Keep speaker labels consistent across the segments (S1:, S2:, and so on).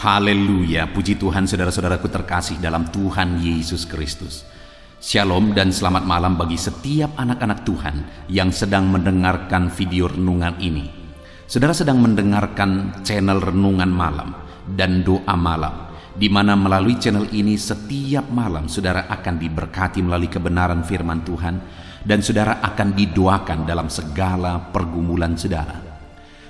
S1: Haleluya, puji Tuhan saudara-saudaraku terkasih dalam Tuhan Yesus Kristus. Shalom dan selamat malam bagi setiap anak-anak Tuhan yang sedang mendengarkan video renungan ini. Saudara sedang mendengarkan channel Renungan Malam dan Doa Malam, di mana melalui channel ini setiap malam saudara akan diberkati melalui kebenaran firman Tuhan, dan saudara akan didoakan dalam segala pergumulan saudara.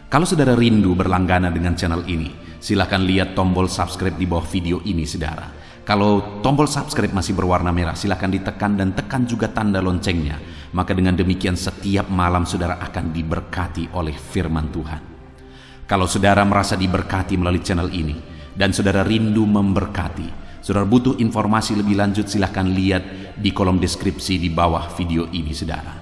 S1: Kalau saudara rindu berlangganan dengan channel ini, silakan lihat tombol subscribe di bawah video ini saudara. Kalau tombol subscribe masih berwarna merah, silakan ditekan dan tekan juga tanda loncengnya. Maka dengan demikian setiap malam saudara akan diberkati oleh firman Tuhan. Kalau saudara merasa diberkati melalui channel ini dan saudara rindu memberkati, saudara butuh informasi lebih lanjut, silakan lihat di kolom deskripsi di bawah video ini saudara.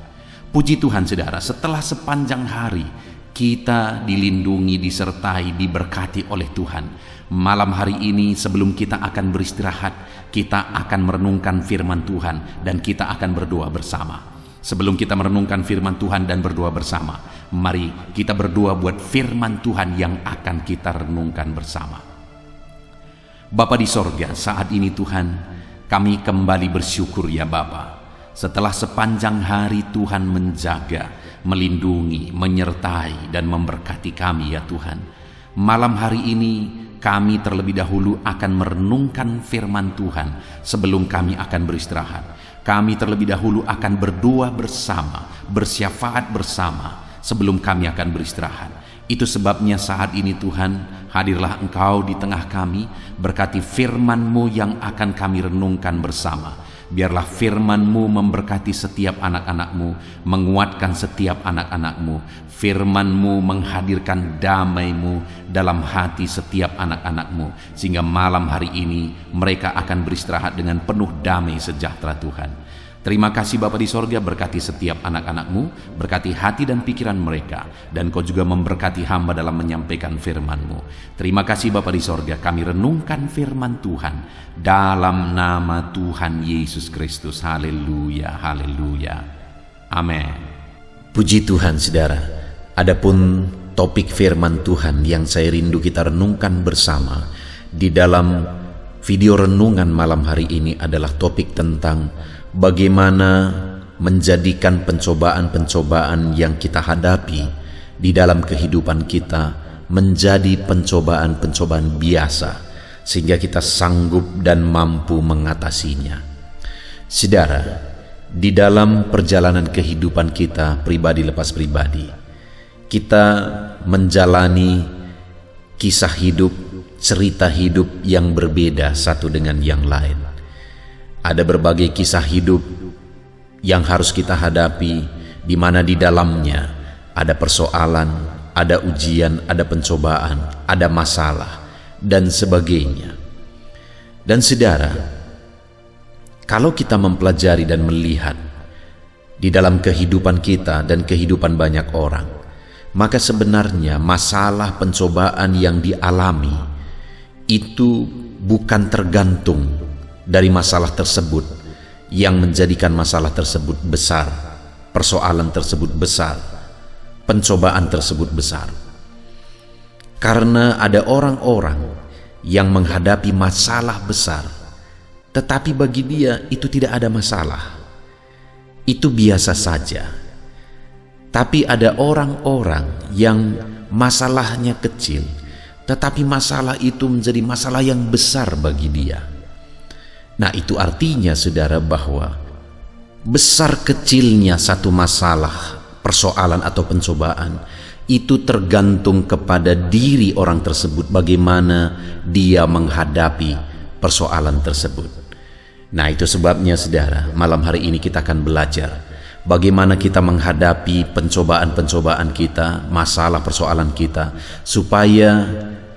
S1: Puji Tuhan saudara, setelah sepanjang hari kita dilindungi, disertai, diberkati oleh Tuhan. Malam hari ini sebelum kita akan beristirahat, kita akan merenungkan firman Tuhan dan kita akan berdoa bersama. Sebelum kita merenungkan firman Tuhan dan berdoa bersama, mari kita berdoa buat firman Tuhan yang akan kita renungkan bersama. Bapa di sorga, saat ini Tuhan, kami kembali bersyukur ya Bapa. Setelah sepanjang hari Tuhan menjaga, melindungi, menyertai, dan memberkati kami ya Tuhan. Malam hari ini kami terlebih dahulu akan merenungkan firman Tuhan sebelum kami akan beristirahat. Kami terlebih dahulu akan berdoa bersama, bersyafaat bersama sebelum kami akan beristirahat. Itu sebabnya saat ini Tuhan, hadirlah Engkau di tengah kami, berkati firman-Mu yang akan kami renungkan bersama. Biarlah firman-Mu memberkati setiap anak-anak-Mu, menguatkan setiap anak-anak-Mu. Firman-Mu menghadirkan damai-Mu dalam hati setiap anak-anak-Mu, sehingga malam hari ini mereka akan beristirahat dengan penuh damai sejahtera Tuhan. Terima kasih Bapa di sorga, berkati setiap anak-anak-Mu, berkati hati dan pikiran mereka, dan Kau juga memberkati hamba dalam menyampaikan firman-Mu. Terima kasih Bapa di sorga, kami renungkan firman Tuhan dalam nama Tuhan Yesus Kristus. Haleluya, haleluya, amin.
S2: Puji Tuhan saudara, adapun topik firman Tuhan yang saya rindu kita renungkan bersama di dalam video renungan malam hari ini adalah topik tentang bagaimana menjadikan pencobaan-pencobaan yang kita hadapi di dalam kehidupan kita menjadi pencobaan-pencobaan biasa, sehingga kita sanggup dan mampu mengatasinya. Saudara, di dalam perjalanan kehidupan kita pribadi lepas pribadi, kita menjalani kisah hidup, cerita hidup yang berbeda satu dengan yang lain. Ada berbagai kisah hidup yang harus kita hadapi, di mana di dalamnya ada persoalan, ada ujian, ada pencobaan, ada masalah, dan sebagainya. Dan saudara, kalau kita mempelajari dan melihat di dalam kehidupan kita dan kehidupan banyak orang, maka sebenarnya masalah pencobaan yang dialami itu bukan tergantung dari masalah tersebut yang menjadikan masalah tersebut besar, persoalan tersebut besar, pencobaan tersebut besar. Karena ada orang-orang yang menghadapi masalah besar, tetapi bagi dia itu tidak ada masalah, itu biasa saja. Tapi ada orang-orang yang masalahnya kecil, tetapi masalah itu menjadi masalah yang besar bagi dia. Nah, itu artinya saudara bahwa besar kecilnya satu masalah, persoalan atau pencobaan itu tergantung kepada diri orang tersebut, bagaimana dia menghadapi persoalan tersebut. Nah, itu sebabnya saudara, malam hari ini kita akan belajar bagaimana kita menghadapi pencobaan-pencobaan kita, masalah persoalan kita, supaya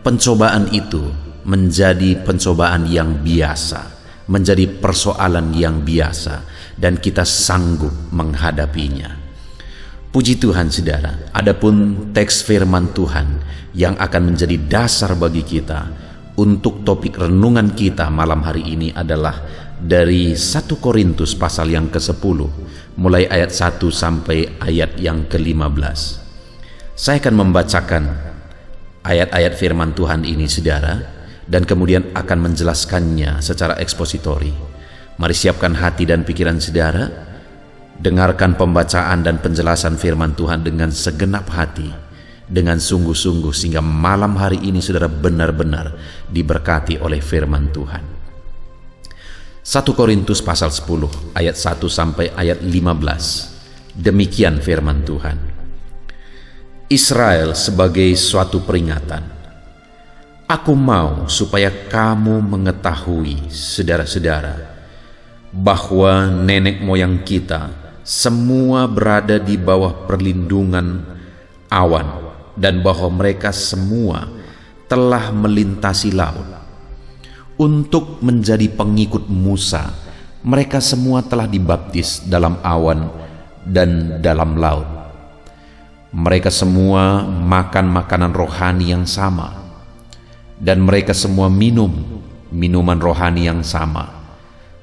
S2: pencobaan itu menjadi pencobaan yang biasa, menjadi persoalan yang biasa, dan kita sanggup menghadapinya. Puji Tuhan saudara, adapun teks firman Tuhan yang akan menjadi dasar bagi kita untuk topik renungan kita malam hari ini adalah dari 1 Korintus pasal yang ke-10, mulai ayat 1 sampai ayat yang ke-15. Saya akan membacakan ayat-ayat firman Tuhan ini saudara, dan kemudian akan menjelaskannya secara ekspositori. Mari siapkan hati dan pikiran saudara, dengarkan pembacaan dan penjelasan firman Tuhan dengan segenap hati, dengan sungguh-sungguh, sehingga malam hari ini saudara benar-benar diberkati oleh firman Tuhan. 1 Korintus pasal 10 ayat 1 sampai ayat 15. Demikian firman Tuhan. Israel sebagai suatu peringatan. Aku mau supaya kamu mengetahui, saudara-saudara, bahwa nenek moyang kita semua berada di bawah perlindungan awan, dan bahwa mereka semua telah melintasi laut. Untuk menjadi pengikut Musa, mereka semua telah dibaptis dalam awan dan dalam laut. Mereka semua makan makanan rohani yang sama, dan mereka semua minum minuman rohani yang sama,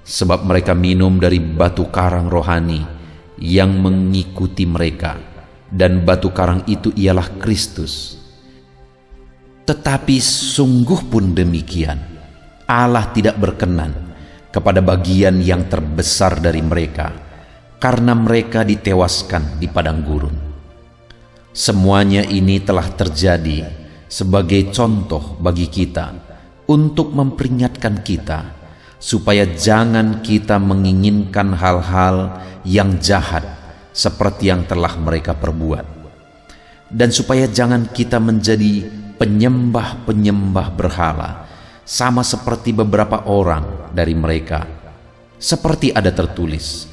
S2: sebab mereka minum dari batu karang rohani yang mengikuti mereka, dan batu karang itu ialah Kristus. Tetapi sungguh pun demikian, Allah tidak berkenan kepada bagian yang terbesar dari mereka, karena mereka ditewaskan di padang gurun. Semuanya ini telah terjadi sebagai contoh bagi kita, untuk memperingatkan kita, supaya jangan kita menginginkan hal-hal yang jahat seperti yang telah mereka perbuat, dan supaya jangan kita menjadi penyembah-penyembah berhala, sama seperti beberapa orang dari mereka. Seperti ada tertulis,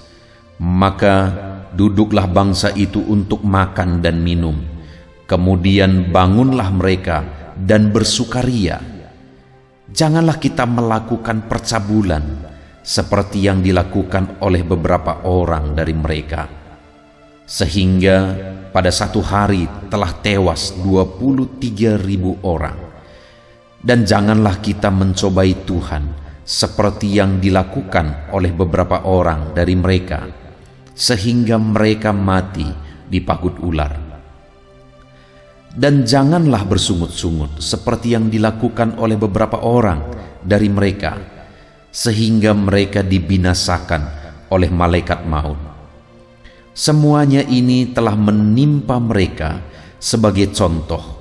S2: maka duduklah bangsa itu untuk makan dan minum, kemudian bangunlah mereka dan bersukaria. Janganlah kita melakukan percabulan seperti yang dilakukan oleh beberapa orang dari mereka, sehingga pada satu hari telah tewas 23.000 orang. Dan janganlah kita mencobai Tuhan seperti yang dilakukan oleh beberapa orang dari mereka, sehingga mereka mati dipagut ular. Dan janganlah bersungut-sungut seperti yang dilakukan oleh beberapa orang dari mereka, sehingga mereka dibinasakan oleh malaikat maut. Semuanya ini telah menimpa mereka sebagai contoh,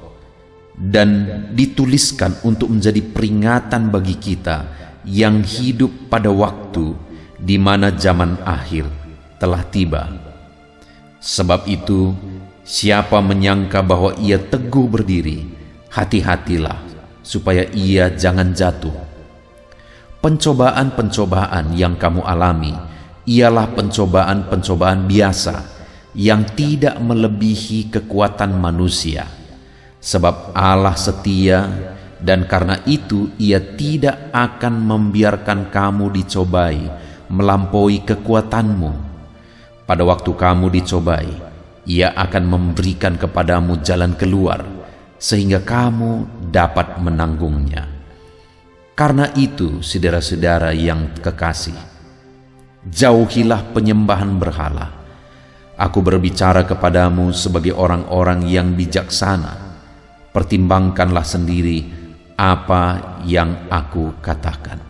S2: dan dituliskan untuk menjadi peringatan bagi kita yang hidup pada waktu di mana zaman akhir telah tiba. Sebab itu, siapa menyangka bahwa ia teguh berdiri, hati-hatilah supaya ia jangan jatuh. Pencobaan-pencobaan yang kamu alami ialah pencobaan-pencobaan biasa yang tidak melebihi kekuatan manusia. Sebab Allah setia, dan karena itu Ia tidak akan membiarkan kamu dicobai melampaui kekuatanmu. Pada waktu kamu dicobai, Ia akan memberikan kepadamu jalan keluar, sehingga kamu dapat menanggungnya. Karena itu, saudara-saudara yang kekasih, jauhilah penyembahan berhala. Aku berbicara kepadamu sebagai orang-orang yang bijaksana. Pertimbangkanlah sendiri apa yang aku katakan.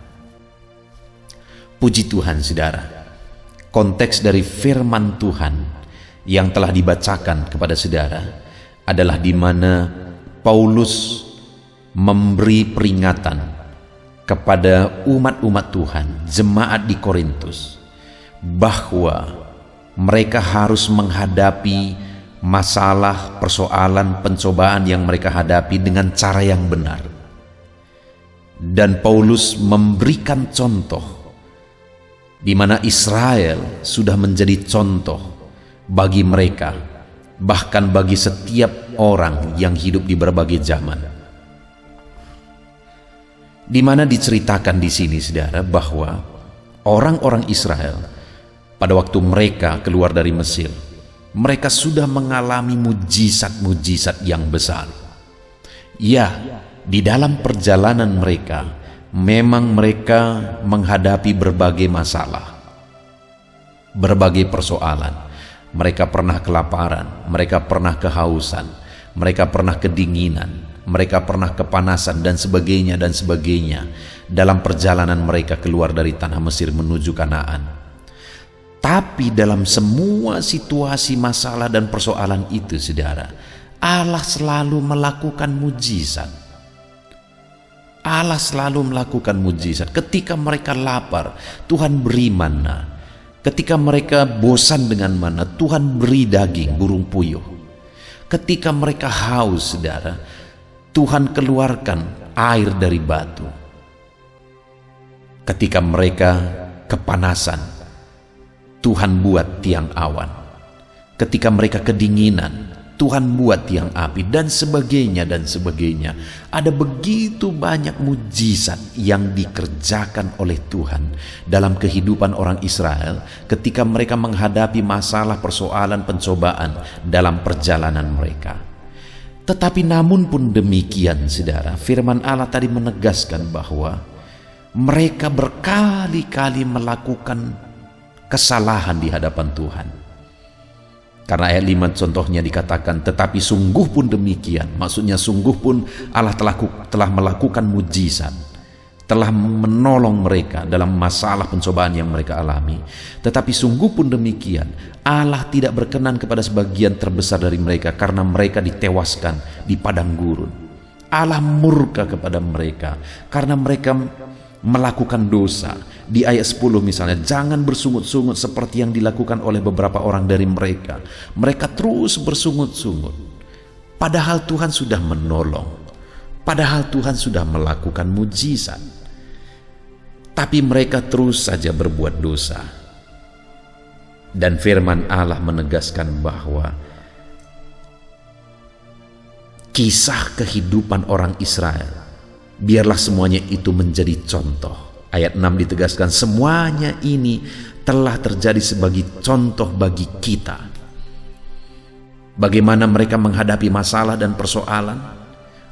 S2: Puji Tuhan, saudara. Konteks dari firman Tuhan yang telah dibacakan kepada saudara adalah di mana Paulus memberi peringatan kepada umat-umat Tuhan, jemaat di Korintus, bahwa mereka harus menghadapi masalah, persoalan, pencobaan yang mereka hadapi dengan cara yang benar. Dan Paulus memberikan contoh di mana Israel sudah menjadi contoh bagi mereka, bahkan bagi setiap orang yang hidup di berbagai zaman. Di mana diceritakan di sini, saudara, bahwa orang-orang Israel pada waktu mereka keluar dari Mesir, mereka sudah mengalami mujizat-mujizat yang besar. Ya, di dalam perjalanan mereka, memang mereka menghadapi berbagai masalah, berbagai persoalan. Mereka pernah kelaparan, mereka pernah kehausan, mereka pernah kedinginan, mereka pernah kepanasan dan sebagainya dalam perjalanan mereka keluar dari tanah Mesir menuju Kanaan. Tapi dalam semua situasi masalah dan persoalan itu, saudara, Allah selalu melakukan mujizat. Allah selalu melakukan mujizat. Ketika mereka lapar, Tuhan beri mana. Ketika mereka bosan dengan mana, Tuhan beri daging burung puyuh. Ketika mereka haus, saudara, Tuhan keluarkan air dari batu. Ketika mereka kepanasan, Tuhan buat tiang awan. Ketika mereka kedinginan, Tuhan buat tiang api, dan sebagainya. Ada begitu banyak mujizat yang dikerjakan oleh Tuhan dalam kehidupan orang Israel ketika mereka menghadapi masalah, persoalan, pencobaan dalam perjalanan mereka. Tetapi namun pun demikian, saudara, firman Allah tadi menegaskan bahwa mereka berkali-kali melakukan kesalahan di hadapan Tuhan. Karena ayat 5 contohnya dikatakan, tetapi sungguh pun demikian. Maksudnya sungguh pun Allah telah melakukan mujizat, telah menolong mereka dalam masalah pencobaan yang mereka alami. Tetapi sungguh pun demikian, Allah tidak berkenan kepada sebagian terbesar dari mereka karena mereka ditewaskan di padang gurun. Allah murka kepada mereka karena mereka melakukan dosa. Di ayat 10 misalnya, jangan bersungut-sungut seperti yang dilakukan oleh beberapa orang dari mereka. Mereka terus bersungut-sungut. Padahal Tuhan sudah menolong. Padahal Tuhan sudah melakukan mujizat. Tapi mereka terus saja berbuat dosa. Dan firman Allah menegaskan bahwa kisah kehidupan orang Israel, biarlah semuanya itu menjadi contoh. Ayat 6 ditegaskan, semuanya ini telah terjadi sebagai contoh bagi kita. Bagaimana mereka menghadapi masalah dan persoalan.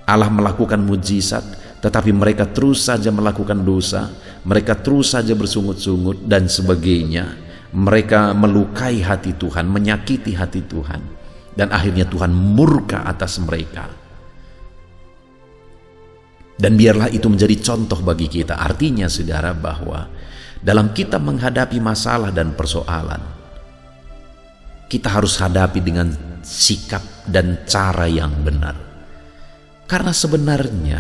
S2: Allah melakukan mujizat, tetapi mereka terus saja melakukan dosa. Mereka terus saja bersungut-sungut dan sebagainya. Mereka melukai hati Tuhan, menyakiti hati Tuhan. Dan akhirnya Tuhan murka atas mereka. Dan biarlah itu menjadi contoh bagi kita. Artinya, saudara, bahwa dalam kita menghadapi masalah dan persoalan, kita harus hadapi dengan sikap dan cara yang benar. Karena sebenarnya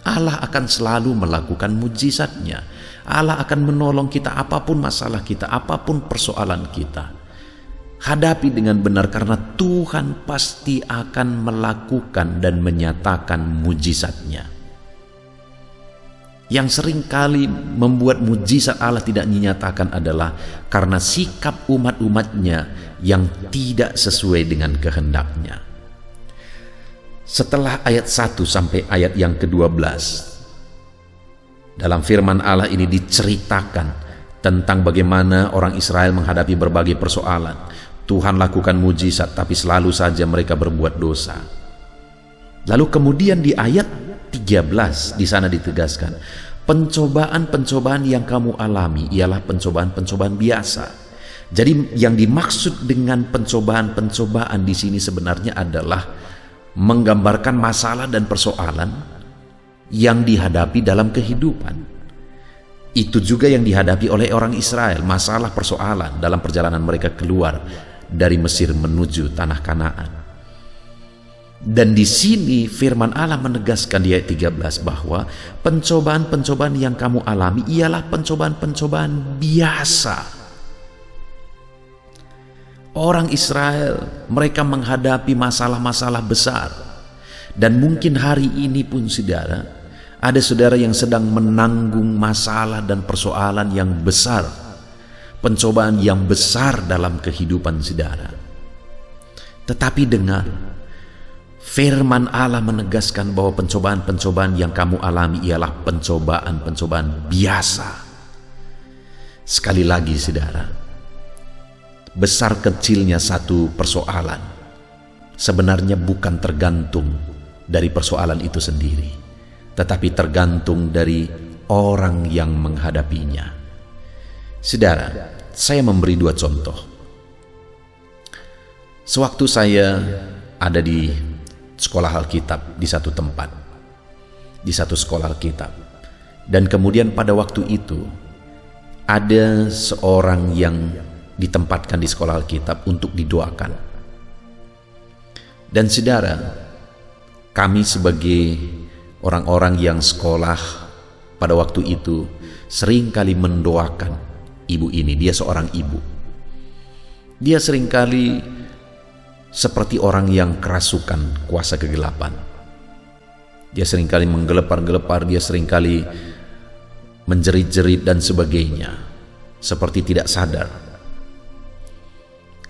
S2: Allah akan selalu melakukan mujizatnya. Allah akan menolong kita apapun masalah kita, apapun persoalan kita. Hadapi dengan benar karena Tuhan pasti akan melakukan dan menyatakan mujizatnya. Yang seringkali membuat mujizat Allah tidak dinyatakan adalah karena sikap umat-umatnya yang tidak sesuai dengan kehendaknya. Setelah ayat 1 sampai ayat yang ke-12, dalam firman Allah ini diceritakan tentang bagaimana orang Israel menghadapi berbagai persoalan. Tuhan lakukan mujizat, tapi selalu saja mereka berbuat dosa. Lalu kemudian di ayat 13 di sana ditegaskan, pencobaan-pencobaan yang kamu alami ialah pencobaan-pencobaan biasa. Jadi yang dimaksud dengan pencobaan-pencobaan di sini sebenarnya adalah menggambarkan masalah dan persoalan yang dihadapi dalam kehidupan. Itu juga yang dihadapi oleh orang Israel, masalah persoalan dalam perjalanan mereka keluar dari Mesir menuju tanah Kanaan. Dan di sini firman Allah menegaskan di ayat 13 bahwa pencobaan-pencobaan yang kamu alami ialah pencobaan-pencobaan biasa. Orang Israel, mereka menghadapi masalah-masalah besar. Dan mungkin hari ini pun, saudara, ada saudara yang sedang menanggung masalah dan persoalan yang besar, pencobaan yang besar dalam kehidupan saudara. Tetapi dengar, firman Allah menegaskan bahwa pencobaan-pencobaan yang kamu alami ialah pencobaan-pencobaan biasa. Sekali lagi, saudara, besar kecilnya satu persoalan sebenarnya bukan tergantung dari persoalan itu sendiri, tetapi tergantung dari orang yang menghadapinya. Saudara, saya memberi dua contoh. Sewaktu saya ada di sekolah Alkitab di satu tempat, di satu sekolah Alkitab. Dan kemudian pada waktu itu ada seorang yang ditempatkan di sekolah Alkitab untuk didoakan. Dan saudara, kami sebagai orang-orang yang sekolah pada waktu itu seringkali mendoakan ibu ini. Dia seorang ibu. Dia seringkali seperti orang yang kerasukan kuasa kegelapan. Dia seringkali menggelepar-gelepar, dia seringkali menjerit-jerit dan sebagainya, seperti tidak sadar.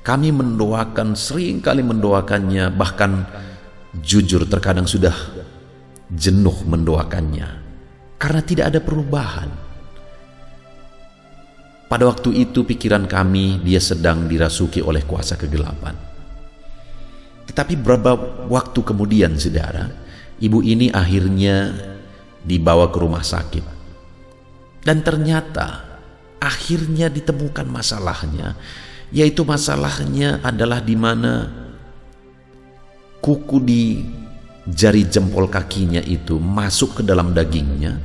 S2: Kami mendoakan, seringkali mendoakannya, bahkan jujur terkadang sudah jenuh mendoakannya, karena tidak ada perubahan. Pada waktu itu pikiran kami, dia sedang dirasuki oleh kuasa kegelapan. Tetapi beberapa waktu kemudian, saudara, ibu ini akhirnya dibawa ke rumah sakit. Dan ternyata akhirnya ditemukan masalahnya, yaitu masalahnya adalah di mana kuku di jari jempol kakinya itu masuk ke dalam dagingnya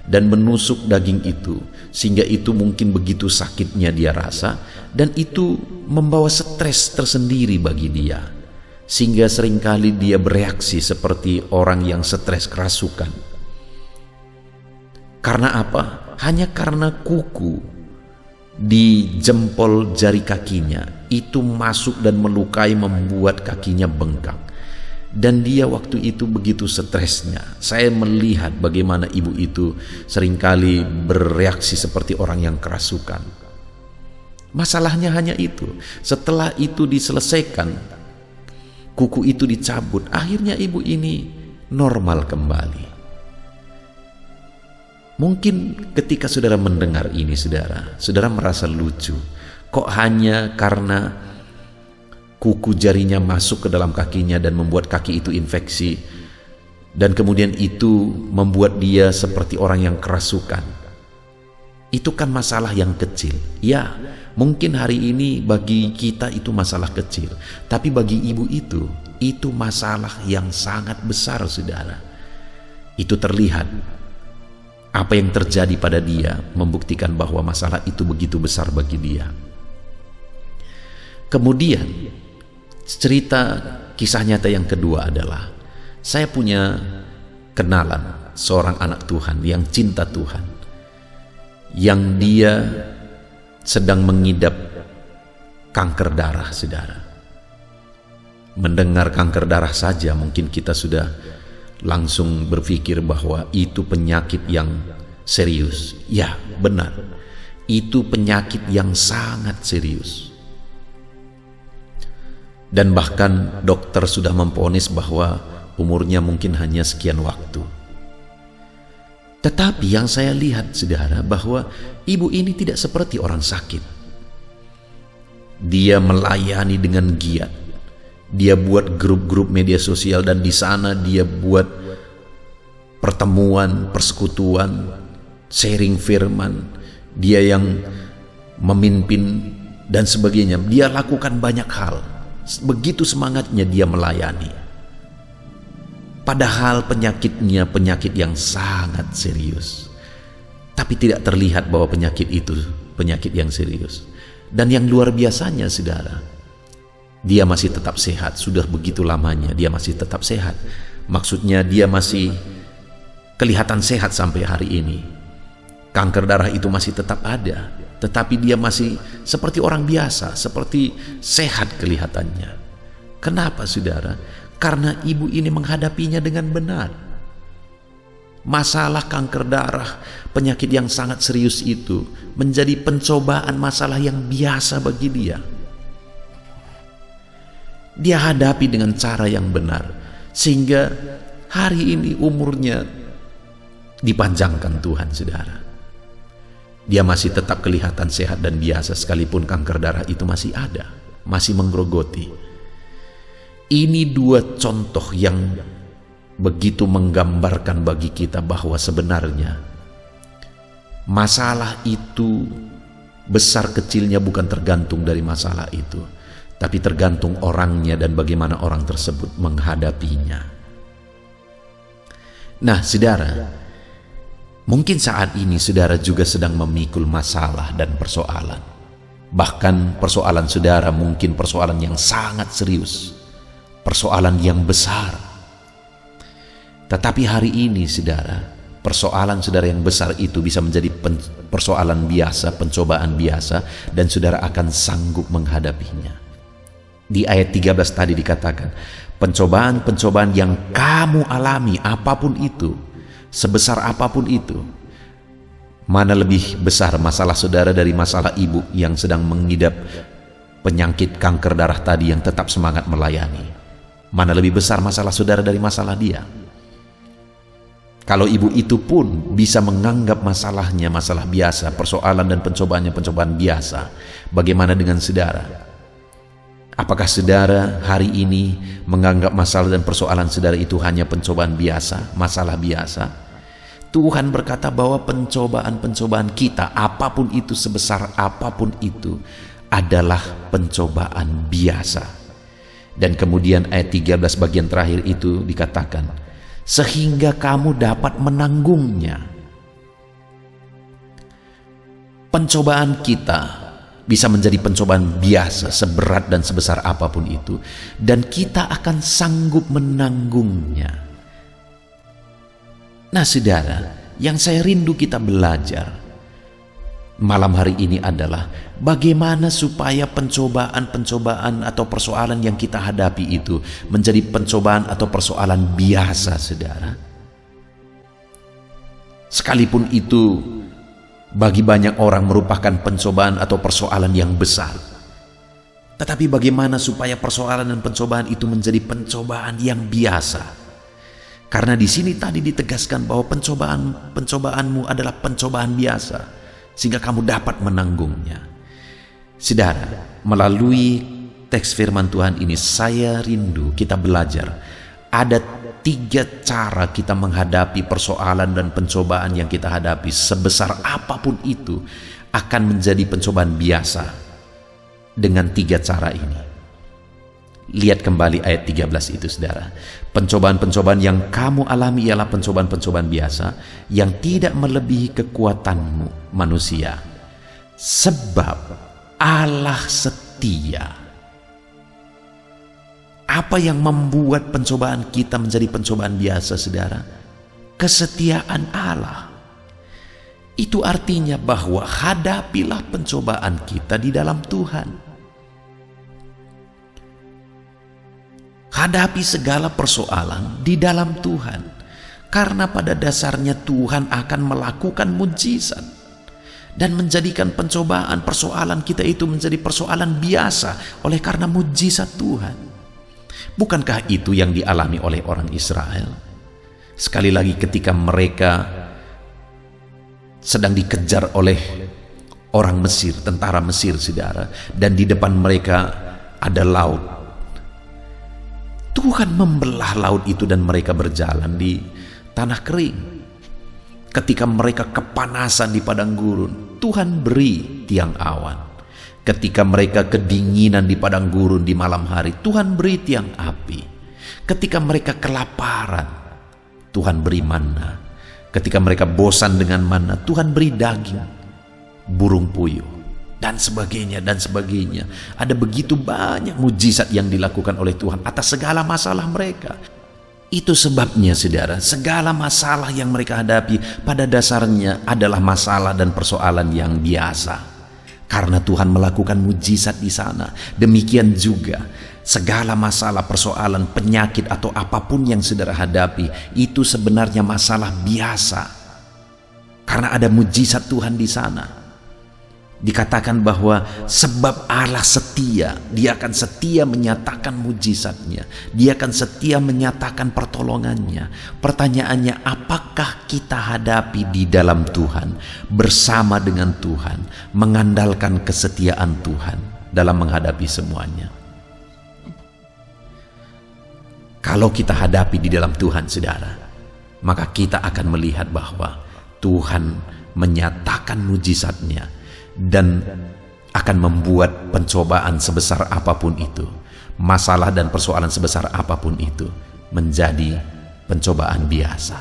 S2: dan menusuk daging itu, sehingga itu mungkin begitu sakitnya dia rasa, dan itu membawa stres tersendiri bagi dia, sehingga seringkali dia bereaksi seperti orang yang stres kerasukan. Karena apa? Hanya karena kuku di jempol jari kakinya itu masuk dan melukai, membuat kakinya bengkak. Dan dia waktu itu begitu stresnya. Saya melihat bagaimana ibu itu seringkali bereaksi seperti orang yang kerasukan. Masalahnya hanya itu. Setelah itu diselesaikan, kuku itu dicabut, akhirnya ibu ini normal kembali. Mungkin ketika saudara mendengar ini, saudara merasa lucu. Kok hanya karena kuku jarinya masuk ke dalam kakinya dan membuat kaki itu infeksi, dan kemudian itu membuat dia seperti orang yang kerasukan. Itu kan masalah yang kecil. Ya, mungkin hari ini bagi kita itu masalah kecil, tapi bagi ibu itu masalah yang sangat besar, saudara. Itu terlihat. Apa yang terjadi pada dia membuktikan bahwa masalah itu begitu besar bagi dia. Kemudian cerita kisah nyata yang kedua adalah, saya punya kenalan seorang anak Tuhan yang cinta Tuhan, yang dia sedang mengidap kanker darah, saudara. Mendengar kanker darah saja mungkin kita sudah langsung berpikir bahwa itu penyakit yang serius. Ya, benar. Itu penyakit yang sangat serius. Dan bahkan dokter sudah memvonis bahwa umurnya mungkin hanya sekian waktu. Tetapi yang saya lihat, saudara, bahwa ibu ini tidak seperti orang sakit. Dia melayani dengan giat. Dia buat grup-grup media sosial, dan di sana dia buat pertemuan, persekutuan, sharing firman. Dia yang memimpin dan sebagainya. Dia lakukan banyak hal. Begitu semangatnya dia melayani. Padahal penyakitnya penyakit yang sangat serius. Tapi tidak terlihat bahwa penyakit itu penyakit yang serius. Dan yang luar biasanya, saudara, dia masih tetap sehat. Sudah begitu lamanya dia masih tetap sehat. Maksudnya dia masih kelihatan sehat sampai hari ini. Kanker darah itu masih tetap ada, tetapi dia masih seperti orang biasa, seperti sehat kelihatannya. Kenapa, saudara? Karena ibu ini menghadapinya dengan benar. Masalah kanker darah, penyakit yang sangat serius itu menjadi pencobaan, masalah yang biasa bagi dia. Dia hadapi dengan cara yang benar, sehingga hari ini umurnya dipanjangkan Tuhan, saudara. Dia masih tetap kelihatan sehat dan biasa, sekalipun kanker darah itu masih ada, masih menggerogoti. Ini dua contoh yang begitu menggambarkan bagi kita bahwa sebenarnya masalah itu besar kecilnya bukan tergantung dari masalah itu, tapi tergantung orangnya dan bagaimana orang tersebut menghadapinya. Nah, saudara, mungkin saat ini saudara juga sedang memikul masalah dan persoalan. Bahkan persoalan saudara mungkin persoalan yang sangat serius, persoalan yang besar. Tetapi hari ini saudara, persoalan saudara yang besar itu bisa menjadi persoalan biasa, pencobaan biasa, dan saudara akan sanggup menghadapinya. Di ayat 13 tadi dikatakan, pencobaan-pencobaan yang kamu alami, apapun itu, sebesar apapun itu. Mana lebih besar masalah saudara dari masalah ibu yang sedang mengidap penyakit kanker darah tadi yang tetap semangat melayani? Mana lebih besar masalah saudara dari masalah dia? Kalau ibu itu pun bisa menganggap masalahnya masalah biasa, persoalan dan pencobaannya pencobaan biasa, bagaimana dengan saudara? Apakah saudara hari ini menganggap masalah dan persoalan saudara itu hanya pencobaan biasa, masalah biasa? Tuhan berkata bahwa pencobaan-pencobaan kita, apapun itu, sebesar apapun itu, adalah pencobaan biasa. Dan kemudian ayat 13 bagian terakhir itu dikatakan, sehingga kamu dapat menanggungnya. Pencobaan kita bisa menjadi pencobaan biasa, seberat dan sebesar apapun itu, dan kita akan sanggup menanggungnya. Nah saudara, yang saya rindu kita belajar malam hari ini adalah bagaimana supaya pencobaan-pencobaan atau persoalan yang kita hadapi itu menjadi pencobaan atau persoalan biasa, saudara. Sekalipun itu bagi banyak orang merupakan pencobaan atau persoalan yang besar, tetapi bagaimana supaya persoalan dan pencobaan itu menjadi pencobaan yang biasa? Karena di sini tadi ditegaskan bahwa pencobaanmu adalah pencobaan biasa, sehingga kamu dapat menanggungnya. Saudara, melalui teks firman Tuhan ini saya rindu kita belajar ada 3 cara kita menghadapi persoalan dan pencobaan yang kita hadapi, sebesar apapun itu akan menjadi pencobaan biasa dengan 3 cara ini. Lihat kembali ayat 13 itu, saudara. Pencobaan-pencobaan yang kamu alami ialah pencobaan-pencobaan biasa yang tidak melebihi kekuatanmu manusia, sebab Allah setia. Apa yang membuat pencobaan kita menjadi pencobaan biasa, saudara? Kesetiaan Allah. Itu artinya bahwa hadapilah pencobaan kita di dalam Tuhan. Hadapi segala persoalan di dalam Tuhan. Karena pada dasarnya Tuhan akan melakukan mujizat dan menjadikan pencobaan, persoalan kita itu menjadi persoalan biasa oleh karena mujizat Tuhan. Bukankah itu yang dialami oleh orang Israel? Sekali lagi ketika mereka sedang dikejar oleh orang Mesir, tentara Mesir, saudara, dan di depan mereka ada laut. Tuhan membelah laut itu dan mereka berjalan di tanah kering. Ketika mereka kepanasan di padang gurun, Tuhan beri tiang awan. Ketika mereka kedinginan di padang gurun di malam hari, Tuhan beri tiang api. Ketika mereka kelaparan, Tuhan beri manna. Ketika mereka bosan dengan manna, Tuhan beri daging burung puyuh, dan sebagainya dan sebagainya. Ada begitu banyak mujizat yang dilakukan oleh Tuhan atas segala masalah mereka. Itu sebabnya, saudara, segala masalah yang mereka hadapi pada dasarnya adalah masalah dan persoalan yang biasa. Karena Tuhan melakukan mujizat di sana. Demikian juga segala masalah, persoalan, penyakit atau apapun yang saudara hadapi itu sebenarnya masalah biasa. Karena ada mujizat Tuhan di sana. Dikatakan bahwa sebab Allah setia, Dia akan setia menyatakan mujizatnya, Dia akan setia menyatakan pertolongannya. Pertanyaannya, apakah kita hadapi di dalam Tuhan, bersama dengan Tuhan, mengandalkan kesetiaan Tuhan dalam menghadapi semuanya? Kalau kita hadapi di dalam Tuhan, saudara, maka kita akan melihat bahwa Tuhan menyatakan mujizatnya dan akan membuat pencobaan sebesar apapun itu, masalah dan persoalan sebesar apapun itu menjadi pencobaan biasa.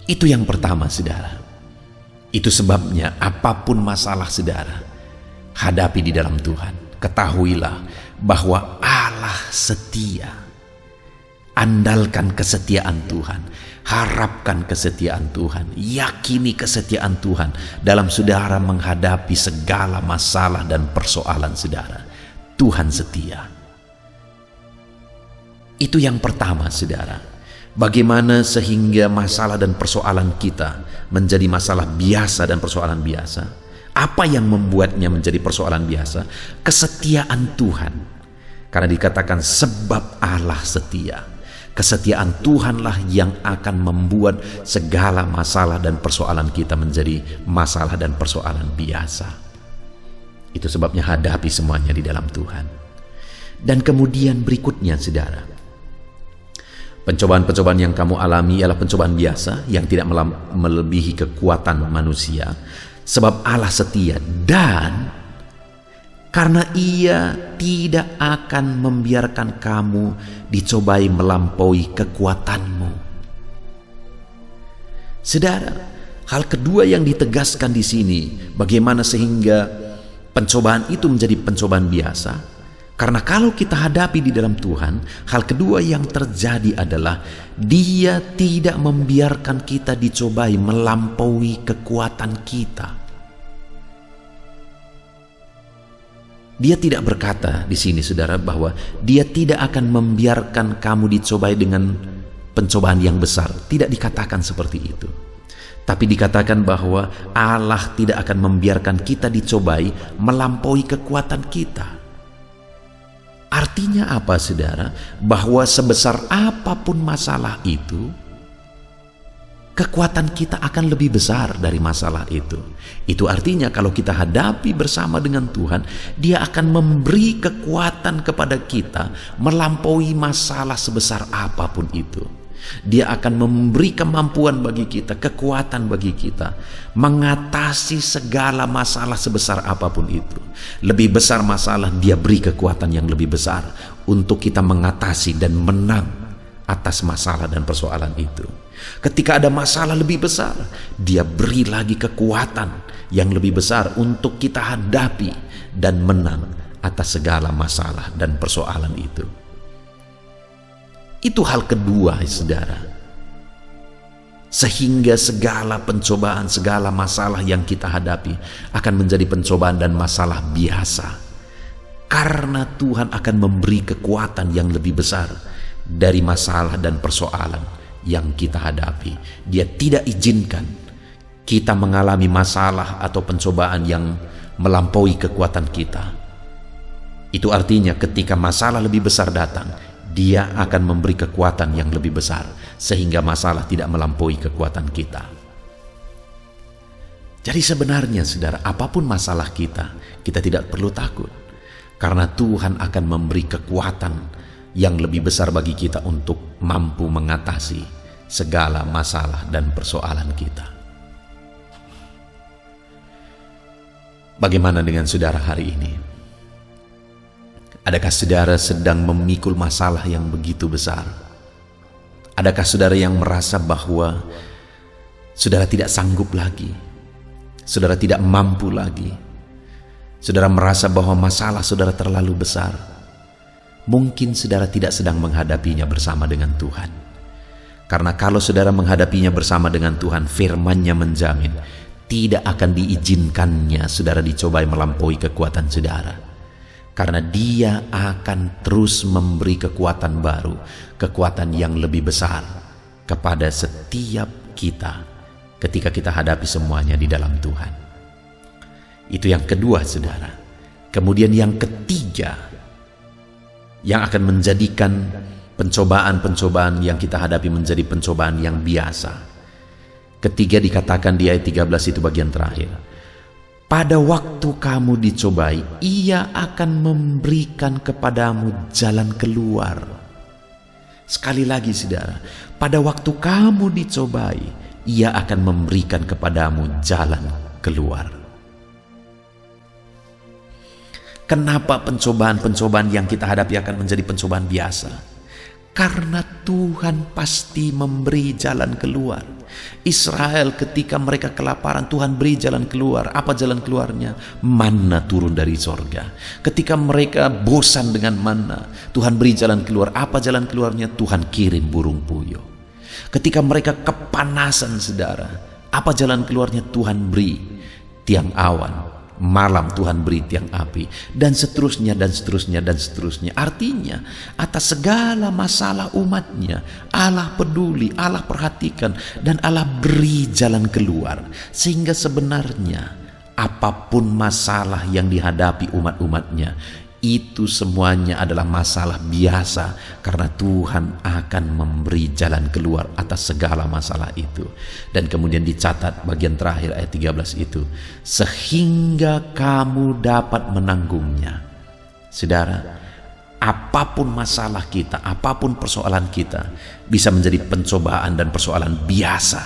S2: Itu yang pertama, saudara. Itu sebabnya apapun masalah saudara, hadapi di dalam Tuhan. Ketahuilah bahwa Allah setia. Andalkan kesetiaan Tuhan, harapkan kesetiaan Tuhan, yakini kesetiaan Tuhan dalam saudara menghadapi segala masalah dan persoalan saudara. Tuhan setia. Itu yang pertama, saudara. Bagaimana sehingga masalah dan persoalan kita menjadi masalah biasa dan persoalan biasa? Apa yang membuatnya menjadi persoalan biasa? Kesetiaan Tuhan. Karena dikatakan sebab Allah setia. Kesetiaan Tuhanlah yang akan membuat segala masalah dan persoalan kita menjadi masalah dan persoalan biasa. Itu sebabnya hadapi semuanya di dalam Tuhan. Dan kemudian berikutnya, saudara, pencobaan-pencobaan yang kamu alami ialah pencobaan biasa yang tidak melebihi kekuatan manusia, sebab Allah setia dan karena Ia tidak akan membiarkan kamu dicobai melampaui kekuatanmu. Saudara, hal kedua yang ditegaskan di sini, bagaimana sehingga pencobaan itu menjadi pencobaan biasa? Karena kalau kita hadapi di dalam Tuhan, hal kedua yang terjadi adalah Dia tidak membiarkan kita dicobai melampaui kekuatan kita. Dia tidak berkata di sini, saudara, bahwa Dia tidak akan membiarkan kamu dicobai dengan pencobaan yang besar. Tidak dikatakan seperti itu. Tapi dikatakan bahwa Allah tidak akan membiarkan kita dicobai melampaui kekuatan kita. Artinya apa, saudara? Bahwa sebesar apapun masalah itu, kekuatan kita akan lebih besar dari masalah itu. Itu artinya kalau kita hadapi bersama dengan Tuhan, Dia akan memberi kekuatan kepada kita melampaui masalah sebesar apapun itu. Dia akan memberi kemampuan bagi kita, kekuatan bagi kita mengatasi segala masalah sebesar apapun itu. Lebih besar masalah, Dia beri kekuatan yang lebih besar untuk kita mengatasi dan menang atas masalah dan persoalan itu. Ketika ada masalah lebih besar, Dia beri lagi kekuatan yang lebih besar untuk kita hadapi dan menang atas segala masalah dan persoalan itu. Itu hal kedua, saudara. Sehingga segala pencobaan, segala masalah yang kita hadapi akan menjadi pencobaan dan masalah biasa. Karena Tuhan akan memberi kekuatan yang lebih besar dari masalah dan persoalan yang kita hadapi. Dia tidak izinkan kita mengalami masalah atau pencobaan yang melampaui kekuatan kita. Itu artinya ketika masalah lebih besar datang, Dia akan memberi kekuatan yang lebih besar sehingga masalah tidak melampaui kekuatan kita. Jadi sebenarnya, saudara, apapun masalah kita tidak perlu takut. Karena Tuhan akan memberi kekuatan yang lebih besar bagi kita untuk mampu mengatasi segala masalah dan persoalan kita. Bagaimana dengan saudara hari ini? Adakah saudara sedang memikul masalah yang begitu besar? Adakah saudara yang merasa bahwa saudara tidak sanggup lagi? Saudara tidak mampu lagi? Saudara merasa bahwa masalah saudara terlalu besar? Mungkin saudara tidak sedang menghadapinya bersama dengan Tuhan. Karena kalau saudara menghadapinya bersama dengan Tuhan, firman-Nya menjamin tidak akan diizinkannya saudara dicobai melampaui kekuatan saudara. Karena Dia akan terus memberi kekuatan baru, kekuatan yang lebih besar kepada setiap kita ketika kita hadapi semuanya di dalam Tuhan. Itu yang kedua, saudara. Kemudian yang ketiga, yang akan menjadikan pencobaan-pencobaan yang kita hadapi menjadi pencobaan yang biasa. Ketiga dikatakan di ayat 13 itu bagian terakhir. Pada waktu kamu dicobai, Ia akan memberikan kepadamu jalan keluar. Sekali lagi, saudara, pada waktu kamu dicobai, Ia akan memberikan kepadamu jalan keluar. Kenapa pencobaan-pencobaan yang kita hadapi akan menjadi pencobaan biasa? Karena Tuhan pasti memberi jalan keluar. Israel ketika mereka kelaparan, Tuhan beri jalan keluar. Apa jalan keluarnya? Manna turun dari sorga. Ketika mereka bosan dengan manna, Tuhan beri jalan keluar. Apa jalan keluarnya? Tuhan kirim burung puyuh. Ketika mereka kepanasan, saudara, apa jalan keluarnya? Tuhan beri tiang awan. Malam Tuhan beri tiang api, dan seterusnya dan seterusnya dan seterusnya. Artinya atas segala masalah umatnya Allah peduli, Allah perhatikan, dan Allah beri jalan keluar. Sehingga sebenarnya apapun masalah yang dihadapi umat-umatnya, itu semuanya adalah masalah biasa, karena Tuhan akan memberi jalan keluar atas segala masalah itu. Dan kemudian dicatat bagian terakhir ayat 13 itu, sehingga kamu dapat menanggungnya. Saudara, apapun masalah kita, apapun persoalan kita, bisa menjadi pencobaan dan persoalan biasa,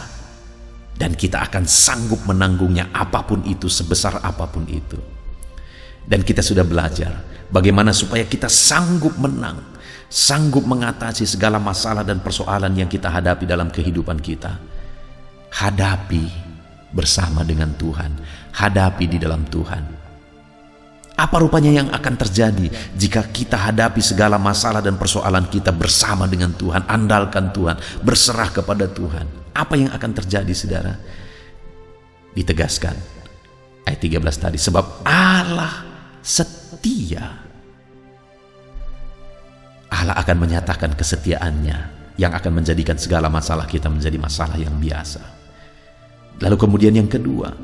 S2: dan kita akan sanggup menanggungnya, apapun itu, sebesar apapun itu. Dan kita sudah belajar bagaimana supaya kita sanggup menang, sanggup mengatasi segala masalah dan persoalan yang kita hadapi dalam kehidupan kita. Hadapi bersama dengan Tuhan, hadapi di dalam Tuhan. Apa rupanya yang akan terjadi jika kita hadapi segala masalah dan persoalan kita bersama dengan Tuhan, andalkan Tuhan, berserah kepada Tuhan? Apa yang akan terjadi, saudara? Ditegaskan ayat 13 tadi, sebab Allah setia. Allah akan menyatakan kesetiaannya yang akan menjadikan segala masalah kita menjadi masalah yang biasa. Lalu kemudian yang kedua,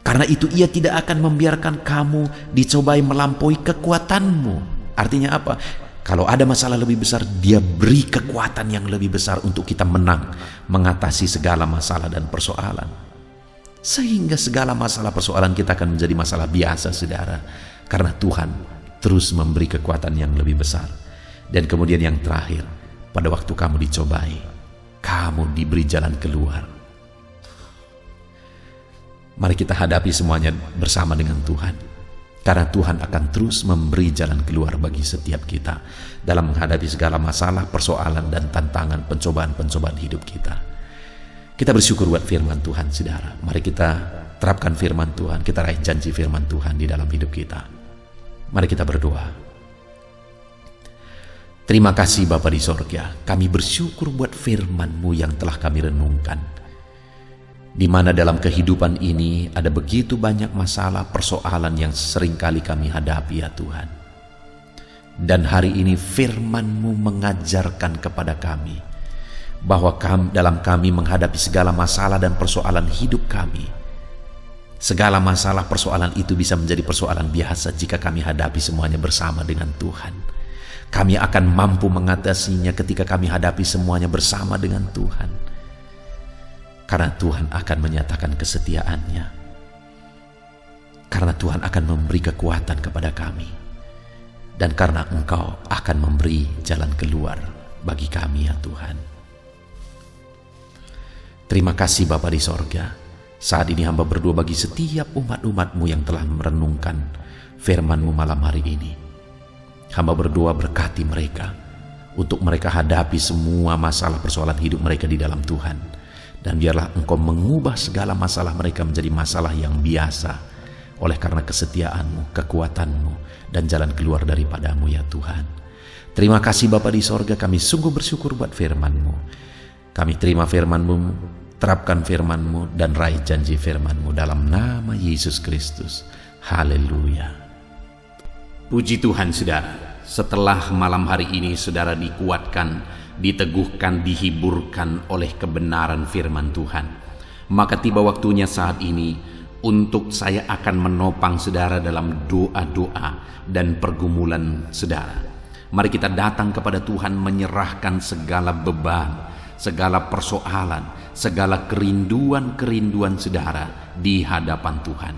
S2: karena itu Ia tidak akan membiarkan kamu dicobai melampaui kekuatanmu. Artinya apa? Kalau ada masalah lebih besar, Dia beri kekuatan yang lebih besar untuk kita menang mengatasi segala masalah dan persoalan. Sehingga segala masalah persoalan kita akan menjadi masalah biasa, saudara, karena Tuhan terus memberi kekuatan yang lebih besar. Dan kemudian yang terakhir, pada waktu kamu dicobai, kamu diberi jalan keluar. Mari kita hadapi semuanya bersama dengan Tuhan, karena Tuhan akan terus memberi jalan keluar bagi setiap kita dalam menghadapi segala masalah, persoalan, dan tantangan pencobaan-pencobaan hidup kita. Kita bersyukur buat firman Tuhan, saudara. Mari kita terapkan firman Tuhan, kita raih janji firman Tuhan di dalam hidup kita. Mari kita berdoa. Terima kasih Bapa di sorga, kami bersyukur buat firman-Mu yang telah kami renungkan. Di mana dalam kehidupan ini ada begitu banyak masalah, persoalan yang seringkali kami hadapi, ya Tuhan. Dan hari ini firman-Mu mengajarkan kepada kami bahwa dalam kami menghadapi segala masalah dan persoalan hidup kami, segala masalah persoalan itu bisa menjadi persoalan biasa jika kami hadapi semuanya bersama dengan Tuhan. Kami akan mampu mengatasinya ketika kami hadapi semuanya bersama dengan Tuhan, karena Tuhan akan menyatakan kesetiaannya, karena Tuhan akan memberi kekuatan kepada kami, dan karena Engkau akan memberi jalan keluar bagi kami, ya Tuhan. Terima kasih Bapa di sorga. Saat ini hamba berdoa bagi setiap umat-umat-Mu yang telah merenungkan firman-Mu malam hari ini. Hamba berdoa berkati mereka, untuk mereka hadapi semua masalah persoalan hidup mereka di dalam Tuhan. Dan biarlah Engkau mengubah segala masalah mereka menjadi masalah yang biasa, oleh karena kesetiaan-Mu, kekuatan-Mu, dan jalan keluar daripada-Mu, ya Tuhan. Terima kasih Bapa di sorga, kami sungguh bersyukur buat firman-Mu. Kami terima firman-Mu, terapkan firman-Mu, dan raih janji firman-Mu dalam nama Yesus Kristus. Haleluya.
S1: Puji Tuhan, saudara. Setelah malam hari ini saudara dikuatkan, diteguhkan, dihiburkan oleh kebenaran firman Tuhan, maka tiba waktunya saat ini untuk saya akan menopang saudara dalam doa-doa dan pergumulan saudara. Mari kita datang kepada Tuhan menyerahkan segala beban, segala persoalan, segala kerinduan-kerinduan saudara di hadapan Tuhan.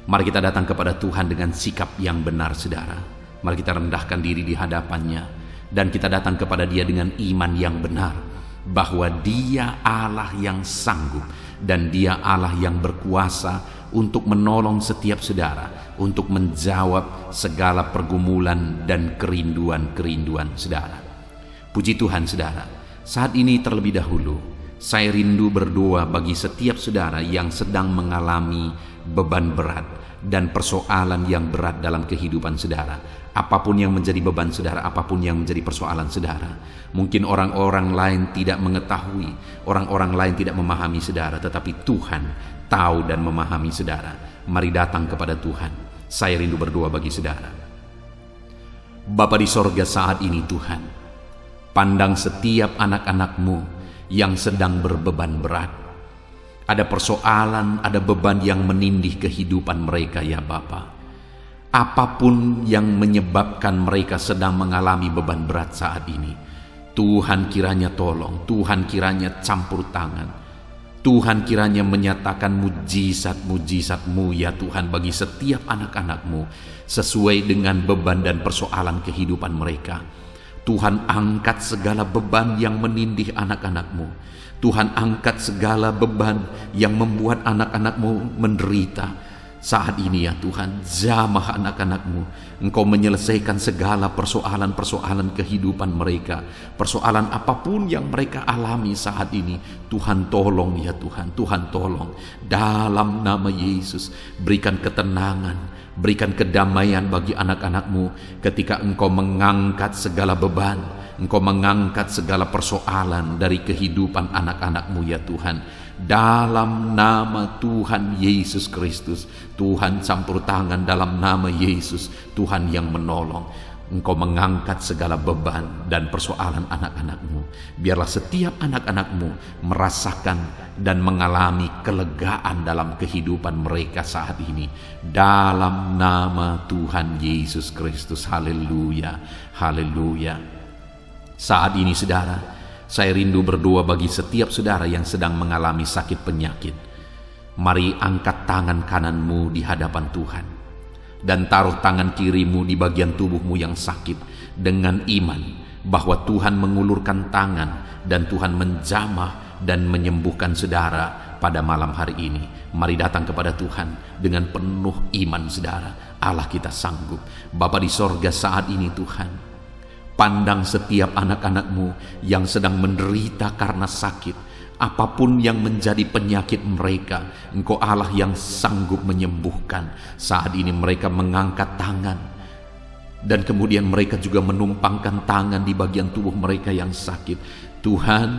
S1: Mari kita datang kepada Tuhan dengan sikap yang benar, saudara. Mari kita rendahkan diri di hadapannya, dan kita datang kepada Dia dengan iman yang benar, bahwa Dia Allah yang sanggup, dan Dia Allah yang berkuasa untuk menolong setiap saudara, untuk menjawab segala pergumulan dan kerinduan-kerinduan saudara. Puji Tuhan saudara, saat ini terlebih dahulu saya rindu berdoa bagi setiap saudara yang sedang mengalami beban berat dan persoalan yang berat dalam kehidupan saudara. Apapun yang menjadi beban saudara, apapun yang menjadi persoalan saudara. Mungkin orang-orang lain tidak mengetahui, orang-orang lain tidak memahami saudara, tetapi Tuhan tahu dan memahami saudara. Mari datang kepada Tuhan. Saya rindu berdoa bagi saudara. Bapa di sorga, saat ini Tuhan, pandang setiap anak-anak-Mu yang sedang berbeban berat. Ada persoalan, ada beban yang menindih kehidupan mereka ya Bapa. Apapun yang menyebabkan mereka sedang mengalami beban berat saat ini, Tuhan kiranya tolong, Tuhan kiranya campur tangan, Tuhan kiranya menyatakan mujizat-mujizat-Mu ya Tuhan bagi setiap anak-anak-Mu sesuai dengan beban dan persoalan kehidupan mereka. Tuhan angkat segala beban yang menindih anak-anak-Mu. Tuhan angkat segala beban yang membuat anak-anak-Mu menderita. Saat ini ya Tuhan, jamah anak-anak-Mu. Engkau menyelesaikan segala persoalan-persoalan kehidupan mereka. Persoalan apapun yang mereka alami saat ini, Tuhan tolong ya Tuhan, Tuhan tolong. Dalam nama Yesus, berikan ketenangan, berikan kedamaian bagi anak-anak-Mu ketika Engkau mengangkat segala beban, Engkau mengangkat segala persoalan dari kehidupan anak-anak-Mu ya Tuhan. Dalam nama Tuhan Yesus Kristus, Tuhan campur tangan dalam nama Yesus, Tuhan yang menolong. Engkau mengangkat segala beban dan persoalan anak-anak-Mu. Biarlah setiap anak-anak-Mu merasakan dan mengalami kelegaan dalam kehidupan mereka saat ini. Dalam nama Tuhan Yesus Kristus. Haleluya, haleluya. Saat ini saudara, saya rindu berdoa bagi setiap saudara yang sedang mengalami sakit penyakit. Mari angkat tangan kananmu di hadapan Tuhan dan taruh tangan kirimu di bagian tubuhmu yang sakit dengan iman bahwa Tuhan mengulurkan tangan dan Tuhan menjamah dan menyembuhkan saudara pada malam hari ini. Mari datang kepada Tuhan dengan penuh iman saudara. Allah kita sanggup. Bapa di sorga, saat ini Tuhan, pandang setiap anak-anak-Mu yang sedang menderita karena sakit. Apapun yang menjadi penyakit mereka, Engkau Allah yang sanggup menyembuhkan. Saat ini mereka mengangkat tangan, dan kemudian mereka juga menumpangkan tangan di bagian tubuh mereka yang sakit. Tuhan,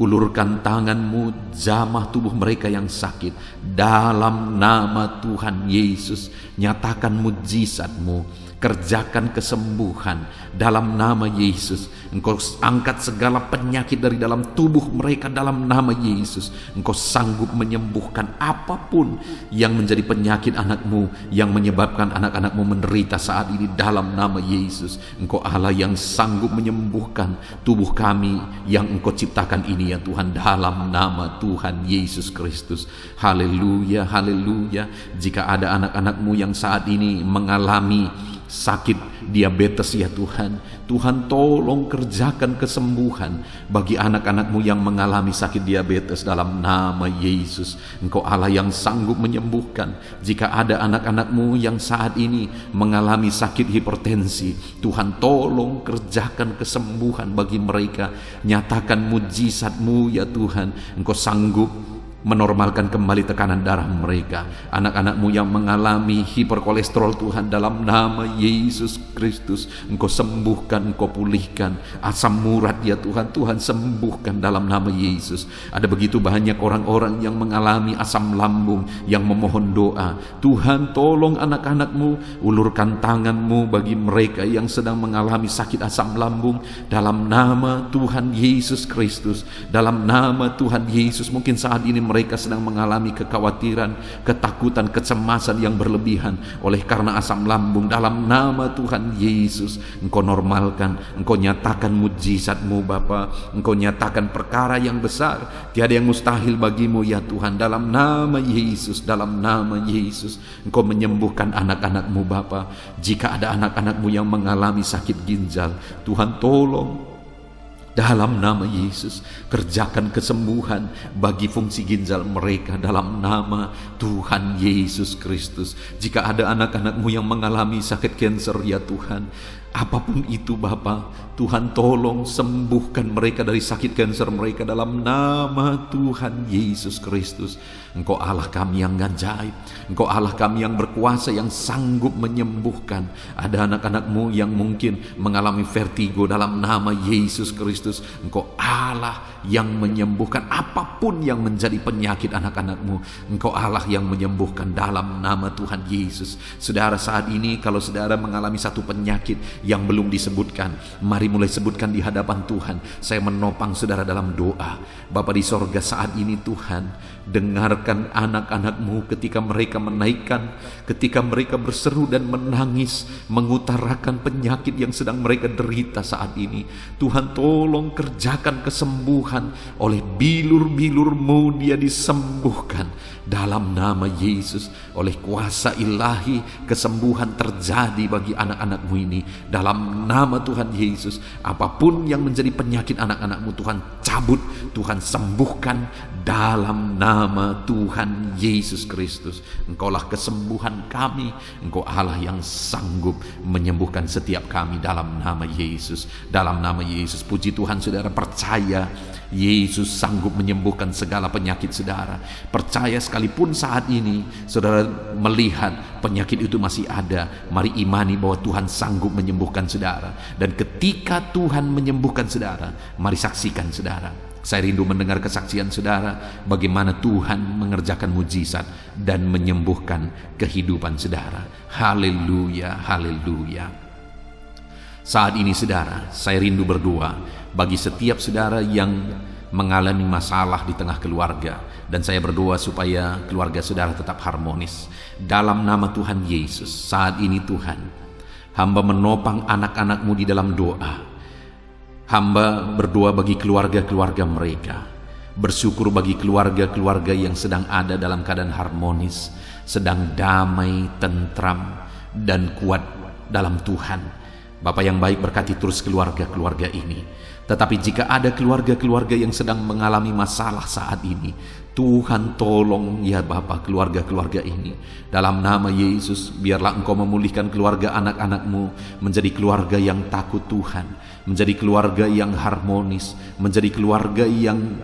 S1: ulurkan tangan-Mu, jamah tubuh mereka yang sakit. Dalam nama Tuhan Yesus, nyatakan mujizat-Mu, kerjakan kesembuhan dalam nama Yesus. Engkau angkat segala penyakit dari dalam tubuh mereka dalam nama Yesus. Engkau sanggup menyembuhkan apapun yang menjadi penyakit anak-Mu, yang menyebabkan anak-anak-Mu menderita saat ini dalam nama Yesus. Engkau Allah yang sanggup menyembuhkan tubuh kami yang Engkau ciptakan ini ya Tuhan, dalam nama Tuhan Yesus Kristus. Haleluya, haleluya. Jika ada anak-anak-Mu yang saat ini mengalami sakit diabetes ya Tuhan, Tuhan tolong kerjakan kesembuhan bagi anak-anak-Mu yang mengalami sakit diabetes dalam nama Yesus. Engkau Allah yang sanggup menyembuhkan. Jika ada anak-anak-Mu yang saat ini mengalami sakit hipertensi, Tuhan tolong kerjakan kesembuhan bagi mereka. Nyatakan mujizat-Mu ya Tuhan. Engkau sanggup menormalkan kembali tekanan darah mereka. Anak-anak-Mu yang mengalami hiperkolesterol Tuhan, dalam nama Yesus Kristus, Engkau sembuhkan, Engkau pulihkan. Asam urat ya Tuhan, Tuhan sembuhkan dalam nama Yesus. Ada begitu banyak orang-orang yang mengalami asam lambung yang memohon doa. Tuhan tolong anak-anak-Mu, ulurkan tangan-Mu bagi mereka yang sedang mengalami sakit asam lambung dalam nama Tuhan Yesus Kristus. Dalam nama Tuhan Yesus, mungkin saat ini mereka sedang mengalami kekhawatiran, ketakutan, kecemasan yang berlebihan oleh karena asam lambung. Dalam nama Tuhan Yesus, Engkau normalkan, Engkau nyatakan mujizat-Mu Bapa. Engkau nyatakan perkara yang besar, tiada yang mustahil bagi-Mu ya Tuhan. Dalam nama Yesus, dalam nama Yesus, Engkau menyembuhkan anak-anak-Mu Bapa. Jika ada anak-anak-Mu yang mengalami sakit ginjal, Tuhan tolong, dalam nama Yesus, kerjakan kesembuhan bagi fungsi ginjal mereka dalam nama Tuhan Yesus Kristus. Jika ada anak-anak-Mu yang mengalami sakit kanker ya Tuhan, Apapun itu Bapa, Tuhan tolong sembuhkan mereka dari sakit kanker mereka dalam nama Tuhan Yesus Kristus. Engkau Allah kami yang ajaib, Engkau Allah kami yang berkuasa, yang sanggup menyembuhkan. Ada anak-anak-Mu yang mungkin mengalami vertigo, dalam nama Yesus Kristus Engkau Allah yang menyembuhkan. Apapun yang menjadi penyakit anak-anak-Mu, Engkau Allah yang menyembuhkan dalam nama Tuhan Yesus. Saudara, saat ini kalau saudara mengalami satu penyakit yang belum disebutkan, mari mulai sebutkan di hadapan Tuhan. Saya menopang saudara dalam doa. Bapa di sorga, saat ini Tuhan, dengarkan anak-anak-Mu ketika mereka menaikkan, ketika mereka berseru dan menangis, mengutarakan penyakit yang sedang mereka derita saat ini. Tuhan tolong kerjakan kesembuhan. Oleh bilur-bilur-Mu dia disembuhkan dalam nama Yesus. Oleh kuasa ilahi, kesembuhan terjadi bagi anak-anak-Mu ini dalam nama Tuhan Yesus. Apapun yang menjadi penyakit anak-anak-Mu, Tuhan cabut, Tuhan sembuhkan dalam nama Tuhan Yesus Kristus. Engkaulah kesembuhan kami, Engkau Allah yang sanggup menyembuhkan setiap kami dalam nama Yesus. Dalam nama Yesus, puji Tuhan, saudara percaya Yesus sanggup menyembuhkan segala penyakit saudara. Percaya sekalipun saat ini saudara melihat penyakit itu masih ada, mari imani bahwa Tuhan sanggup menyembuhkan saudara. Dan ketika Tuhan menyembuhkan saudara, mari saksikan saudara. Saya rindu mendengar kesaksian saudara bagaimana Tuhan mengerjakan mujizat dan menyembuhkan kehidupan saudara. Haleluya, haleluya. Saat ini saudara, saya rindu berdoa bagi setiap saudara yang mengalami masalah di tengah keluarga, dan saya berdoa supaya keluarga saudara tetap harmonis. Dalam nama Tuhan Yesus, saat ini Tuhan, hamba menopang anak-anak-Mu di dalam doa. Hamba berdoa bagi keluarga-keluarga mereka, bersyukur bagi keluarga-keluarga yang sedang ada dalam keadaan harmonis, sedang damai, tentram, dan kuat dalam Tuhan. Bapa yang baik, berkati terus keluarga-keluarga ini. Tetapi jika ada keluarga-keluarga yang sedang mengalami masalah saat ini, Tuhan tolong ya Bapa keluarga-keluarga ini. Dalam nama Yesus, biarlah Engkau memulihkan keluarga anak-anak-Mu menjadi keluarga yang takut Tuhan, menjadi keluarga yang harmonis, menjadi keluarga yang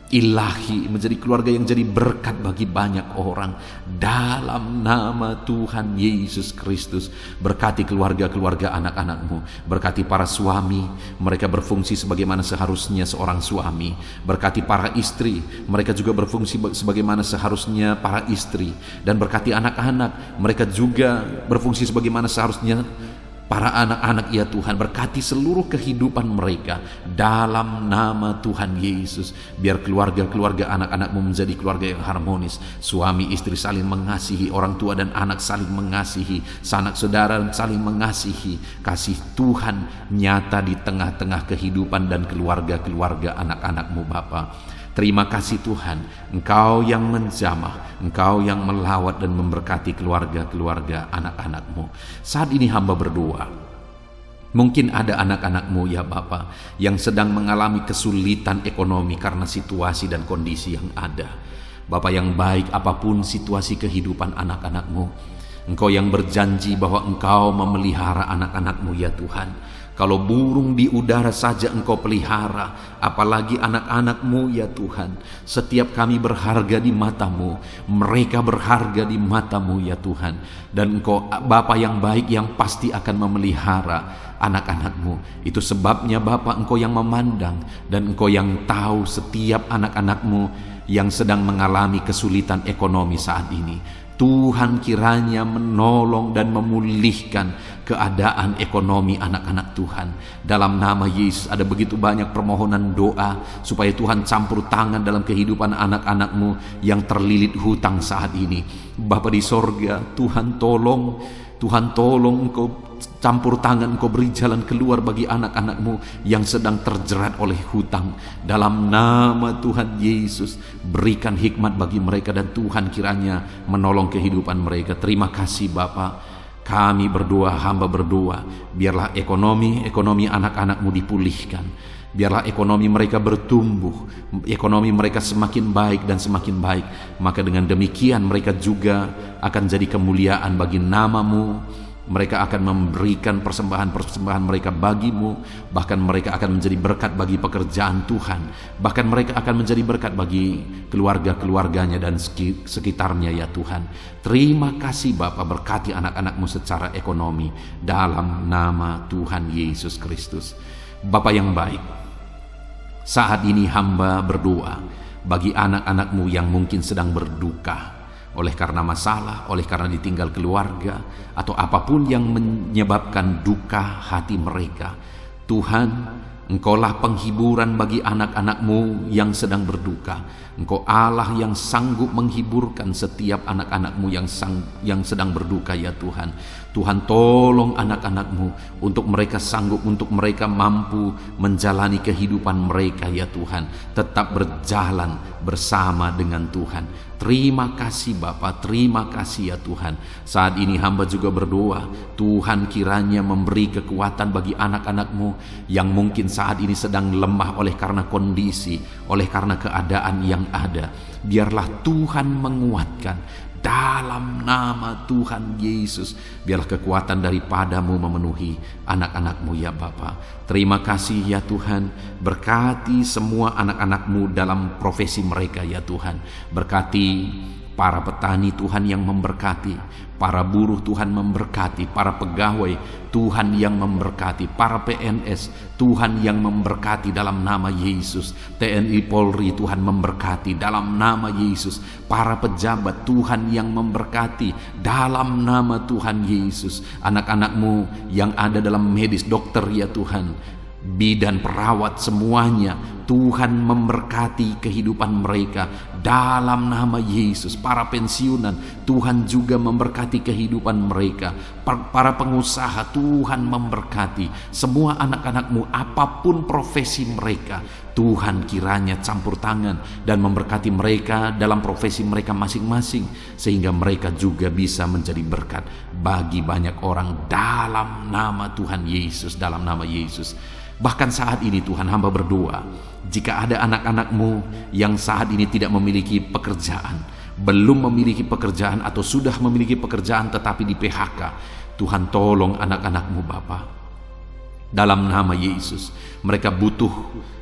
S1: ilahi, menjadi keluarga yang jadi berkat bagi banyak orang. Dalam nama Tuhan Yesus Kristus, berkati keluarga-keluarga anak-anak-Mu, berkati para suami, mereka berfungsi sebagaimana seharusnya seorang suami, berkati para istri, mereka juga berfungsi sebagaimana seharusnya para istri, dan berkati anak-anak, mereka juga berfungsi sebagaimana seharusnya para anak-anak ya Tuhan. Berkati seluruh kehidupan mereka dalam nama Tuhan Yesus. Biar keluarga-keluarga anak-anak-Mu menjadi keluarga yang harmonis. Suami istri saling mengasihi, orang tua dan anak saling mengasihi, sanak saudara saling mengasihi. Kasih Tuhan nyata di tengah-tengah kehidupan dan keluarga-keluarga anak-anak-Mu Bapa. Terima kasih Tuhan, Engkau yang menjamah, Engkau yang melawat dan memberkati keluarga-keluarga anak-anak-Mu. Saat ini hamba berdoa, mungkin ada anak-anak-Mu ya Bapa yang sedang mengalami kesulitan ekonomi karena situasi dan kondisi yang ada. Bapa yang baik, apapun situasi kehidupan anak-anak-Mu, Engkau yang berjanji bahwa Engkau memelihara anak-anak-Mu ya Tuhan. Kalau burung di udara saja Engkau pelihara, apalagi anak-anak-Mu ya Tuhan. Setiap kami berharga di mata-Mu, mereka berharga di mata-Mu ya Tuhan. Dan Engkau Bapa yang baik yang pasti akan memelihara anak-anak-Mu. Itu sebabnya Bapa, Engkau yang memandang dan Engkau yang tahu setiap anak-anak-Mu yang sedang mengalami kesulitan ekonomi saat ini. Tuhan kiranya menolong dan memulihkan keadaan ekonomi anak-anak Tuhan. Dalam nama Yesus, ada begitu banyak permohonan doa supaya Tuhan campur tangan dalam kehidupan anak-anak-Mu yang terlilit hutang saat ini. Bapa di sorga, Tuhan tolong Engkau campur tangan, Engkau beri jalan keluar bagi anak-anak-Mu yang sedang terjerat oleh hutang. Dalam nama Tuhan Yesus, berikan hikmat bagi mereka dan Tuhan kiranya menolong kehidupan mereka. Terima kasih Bapa. Kami berdoa, hamba berdoa, biarlah ekonomi anak-anak-Mu dipulihkan. Biarlah ekonomi mereka bertumbuh, ekonomi mereka semakin baik dan semakin baik. Maka dengan demikian mereka juga akan jadi kemuliaan bagi nama-Mu Mereka akan memberikan persembahan-persembahan mereka bagimu. Bahkan mereka akan menjadi berkat bagi pekerjaan Tuhan. Bahkan mereka akan menjadi berkat bagi keluarga-keluarganya dan sekitarnya ya Tuhan. Terima kasih Bapa, berkati anak-anakmu secara ekonomi dalam nama Tuhan Yesus Kristus. Bapa yang baik, saat ini hamba berdoa bagi anak-anakmu yang mungkin sedang berduka oleh karena masalah, oleh karena ditinggal keluarga, atau apapun yang menyebabkan duka hati mereka. Tuhan, Engkaulah penghiburan bagi anak-anakmu yang sedang berduka. Engkau Allah yang sanggup menghiburkan setiap anak-anakmu yang sedang berduka ya Tuhan. Tuhan, tolong anak-anakmu untuk mereka sanggup, untuk mereka mampu menjalani kehidupan mereka ya Tuhan, tetap berjalan bersama dengan Tuhan. Terima kasih Bapa, terima kasih ya Tuhan. Saat ini hamba juga berdoa, Tuhan kiranya memberi kekuatan bagi anak-anakmu yang mungkin saat ini sedang lemah oleh karena kondisi, oleh karena keadaan yang ada. Biarlah Tuhan menguatkan dalam nama Tuhan Yesus. Biarlah kekuatan daripadamu memenuhi anak-anakmu ya Bapa. Terima kasih ya Tuhan. Berkati semua anak-anakmu dalam profesi mereka ya Tuhan. Berkati para petani Tuhan yang memberkati, para buruh Tuhan memberkati, para pegawai Tuhan yang memberkati, para PNS Tuhan yang memberkati dalam nama Yesus. TNI Polri Tuhan memberkati dalam nama Yesus. Para pejabat Tuhan yang memberkati dalam nama Tuhan Yesus. Anak-anakmu yang ada dalam medis, dokter ya Tuhan, bidan, perawat, semuanya Tuhan memberkati kehidupan mereka dalam nama Yesus. Para pensiunan Tuhan juga memberkati kehidupan mereka. Para pengusaha Tuhan memberkati. Semua anak-anakmu apapun profesi mereka, Tuhan kiranya campur tangan dan memberkati mereka dalam profesi mereka masing-masing, sehingga mereka juga bisa menjadi berkat bagi banyak orang dalam nama Tuhan Yesus, dalam nama Yesus. Bahkan saat ini Tuhan, hamba berdoa, jika ada anak-anakmu yang saat ini tidak memiliki pekerjaan, belum memiliki pekerjaan, atau sudah memiliki pekerjaan tetapi di PHK, Tuhan tolong anak-anakmu Bapa. Dalam nama Yesus, mereka butuh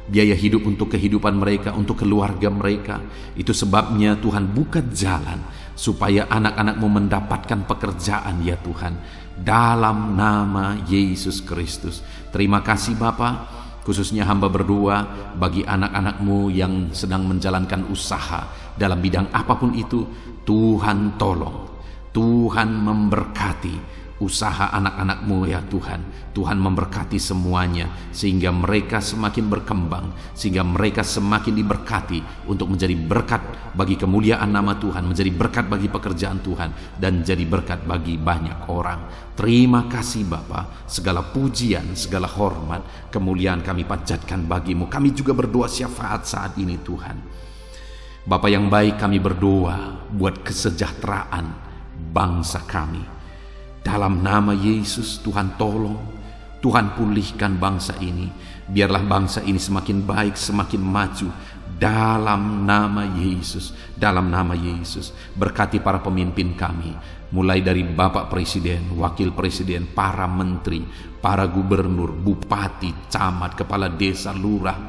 S1: biaya hidup untuk kehidupan mereka, untuk keluarga mereka. Itu sebabnya Tuhan buka jalan supaya anak-anakmu mendapatkan pekerjaan ya Tuhan. Dalam nama Yesus Kristus. Terima kasih Bapa. Khususnya hamba berdoa bagi anak-anakmu yang sedang menjalankan usaha dalam bidang apapun itu. Tuhan tolong, Tuhan memberkati usaha anak-anakmu ya Tuhan. Tuhan memberkati semuanya sehingga mereka semakin berkembang, sehingga mereka semakin diberkati untuk menjadi berkat bagi kemuliaan nama Tuhan, menjadi berkat bagi pekerjaan Tuhan, dan jadi berkat bagi banyak orang. Terima kasih Bapa. Segala pujian, segala hormat, kemuliaan kami panjatkan bagimu. Kami juga berdoa syafaat saat ini Tuhan. Bapa yang baik, kami berdoa buat kesejahteraan bangsa kami. Dalam nama Yesus, Tuhan tolong, Tuhan pulihkan bangsa ini. Biarlah bangsa ini semakin baik, semakin maju. Dalam nama Yesus, dalam nama Yesus. Berkati para pemimpin kami, mulai dari Bapak Presiden, Wakil Presiden, para menteri, para gubernur, bupati, camat, kepala desa, lurah,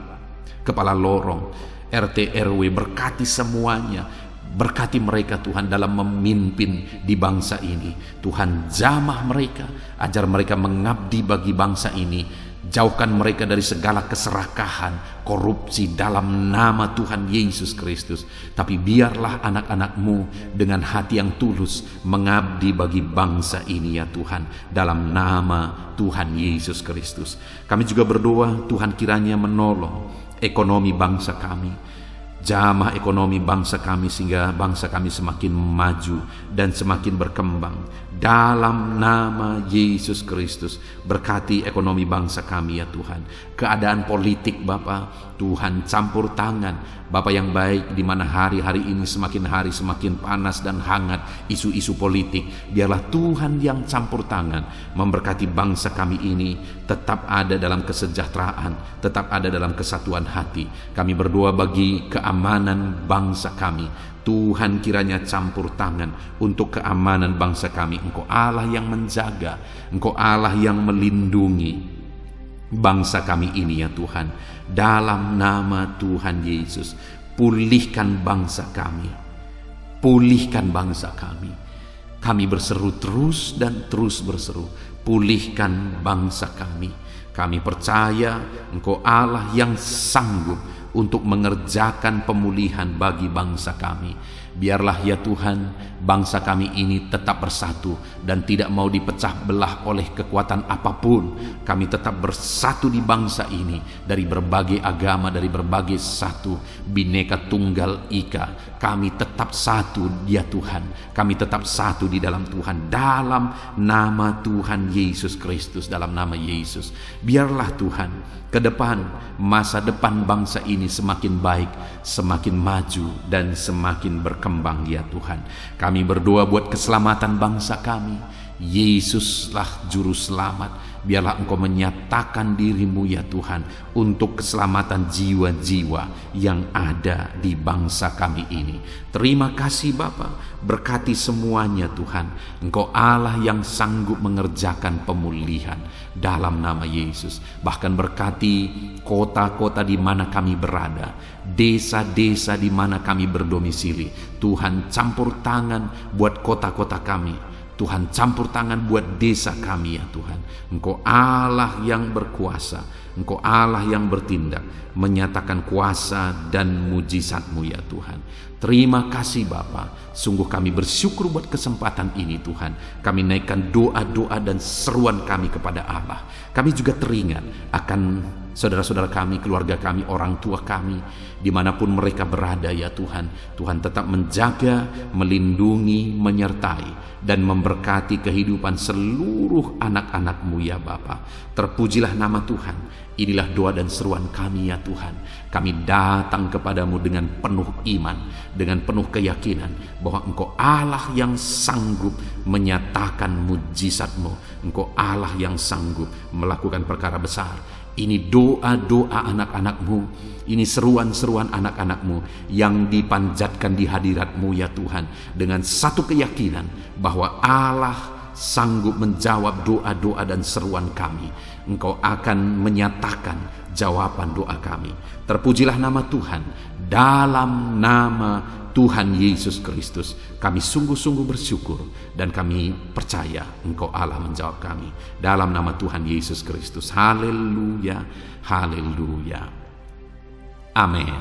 S1: kepala lorong, RT RW. Berkati semuanya. Berkati mereka Tuhan dalam memimpin di bangsa ini. Tuhan jamah mereka, ajar mereka mengabdi bagi bangsa ini. Jauhkan mereka dari segala keserakahan, korupsi dalam nama Tuhan Yesus Kristus. Tapi biarlah anak-anakmu dengan hati yang tulus mengabdi bagi bangsa ini ya Tuhan, dalam nama Tuhan Yesus Kristus. Kami juga berdoa Tuhan kiranya menolong ekonomi bangsa kami, jamah ekonomi bangsa kami, sehingga bangsa kami semakin maju dan semakin berkembang. Dalam nama Yesus Kristus, berkati ekonomi bangsa kami ya Tuhan. Keadaan politik Bapa, Tuhan campur tangan. Bapa yang baik, di mana hari-hari ini semakin hari semakin panas dan hangat isu-isu politik. Biarlah Tuhan yang campur tangan memberkati bangsa kami ini tetap ada dalam kesejahteraan, tetap ada dalam kesatuan hati. Kami berdoa bagi keamanan bangsa kami. Tuhan kiranya campur tangan untuk keamanan bangsa kami. Engkau Allah yang menjaga, Engkau Allah yang melindungi bangsa kami ini ya Tuhan. Dalam nama Tuhan Yesus, pulihkan bangsa kami, pulihkan bangsa kami. Kami berseru terus dan terus berseru, pulihkan bangsa kami. Kami percaya Engkau Allah yang sanggup untuk mengerjakan pemulihan bagi bangsa kami. Biarlah ya Tuhan, bangsa kami ini tetap bersatu dan tidak mau dipecah belah oleh kekuatan apapun. Kami tetap bersatu di bangsa ini, dari berbagai agama, dari berbagai satu, Bhinneka Tunggal Ika. Kami tetap satu ya Tuhan, kami tetap satu di dalam Tuhan, dalam nama Tuhan Yesus Kristus, dalam nama Yesus. Biarlah Tuhan, ke depan, masa depan bangsa ini semakin baik, semakin maju dan semakin berkembang ya Tuhan. Kami berdoa buat keselamatan bangsa kami. Yesuslah juru selamat. Biarlah Engkau menyatakan diri-Mu ya Tuhan untuk keselamatan jiwa-jiwa yang ada di bangsa kami ini. Terima kasih Bapa, berkati semuanya Tuhan. Engkau Allah yang sanggup mengerjakan pemulihan dalam nama Yesus. Bahkan berkati kota-kota di mana kami berada, desa-desa di mana kami berdomisili. Tuhan campur tangan buat kota-kota kami. Tuhan campur tangan buat desa kami ya Tuhan. Engkau Allah yang berkuasa, Engkau Allah yang bertindak, menyatakan kuasa dan mujizat-Mu ya Tuhan. Terima kasih Bapa, sungguh kami bersyukur buat kesempatan ini Tuhan. Kami naikkan doa-doa dan seruan kami kepada Allah. Kami juga teringat akan saudara-saudara kami, keluarga kami, orang tua kami, dimanapun mereka berada ya Tuhan. Tuhan tetap menjaga, melindungi, menyertai, dan memberkati kehidupan seluruh anak-anak-Mu ya Bapa. Terpujilah nama Tuhan. Inilah doa dan seruan kami ya Tuhan. Kami datang kepadamu dengan penuh iman, dengan penuh keyakinan bahwa Engkau Allah yang sanggup menyatakan mujizat-Mu. Engkau Allah yang sanggup melakukan perkara besar. Ini doa-doa anak-anak-Mu, ini seruan-seruan anak-anak-Mu yang dipanjatkan di hadirat-Mu ya Tuhan, dengan satu keyakinan bahwa Allah sanggup menjawab doa-doa dan seruan kami. Engkau akan menyatakan jawaban doa kami. Terpujilah nama Tuhan. Dalam nama Tuhan Yesus Kristus, kami sungguh-sungguh bersyukur dan kami percaya Engkau Allah menjawab kami. Dalam nama Tuhan Yesus Kristus. Haleluya, haleluya. Amin.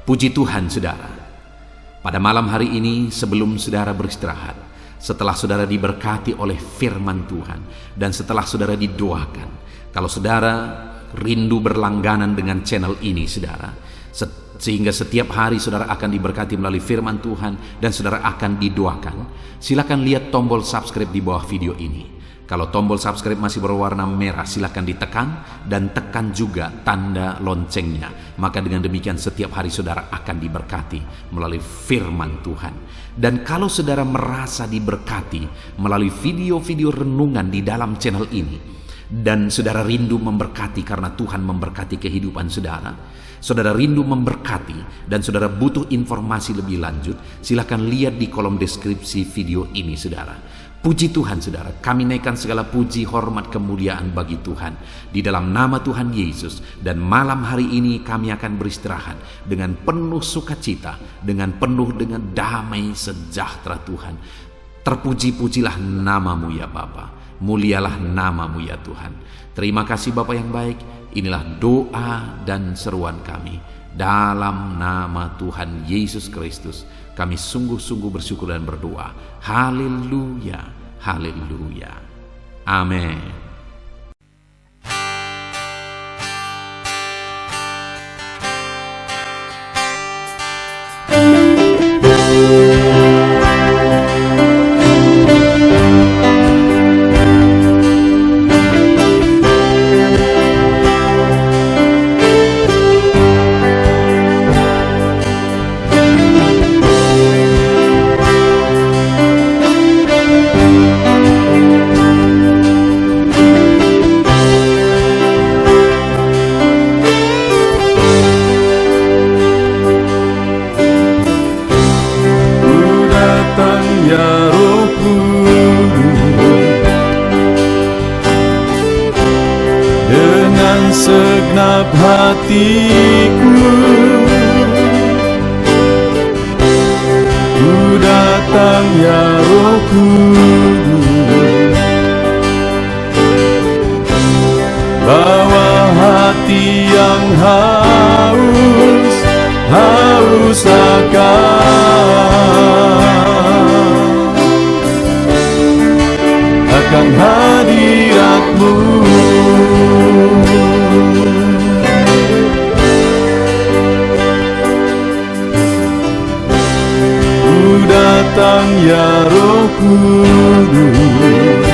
S1: Puji Tuhan saudara. Pada malam hari ini sebelum saudara beristirahat, setelah saudara diberkati oleh firman Tuhan, dan setelah saudara didoakan, kalau saudara rindu berlangganan dengan channel ini saudara, sehingga setiap hari saudara akan diberkati melalui firman Tuhan dan saudara akan didoakan, silakan lihat tombol subscribe di bawah video ini. Kalau tombol subscribe masih berwarna merah, silakan ditekan dan tekan juga tanda loncengnya. Maka dengan demikian setiap hari saudara akan diberkati melalui firman Tuhan. Dan kalau saudara merasa diberkati melalui video-video renungan di dalam channel ini, dan saudara rindu memberkati karena Tuhan memberkati kehidupan saudara, saudara rindu memberkati dan saudara butuh informasi lebih lanjut, silakan lihat di kolom deskripsi video ini saudara. Puji Tuhan saudara, kami naikkan segala puji, hormat, kemuliaan bagi Tuhan di dalam nama Tuhan Yesus. Dan malam hari ini kami akan beristirahat dengan penuh sukacita, dengan penuh dengan damai sejahtera Tuhan. Terpuji-pujilah namamu ya Bapa, mulialah namamu ya Tuhan. Terima kasih Bapa yang baik. Inilah doa dan seruan kami dalam nama Tuhan Yesus Kristus. Kami sungguh-sungguh bersyukur dan berdoa. Haleluya, haleluya. Amin.
S3: segenap hatiku, ku datang ya Roh Kudus, bawa hati yang haus akan hadirat-Mu. Ku datang ya Roh Kudus,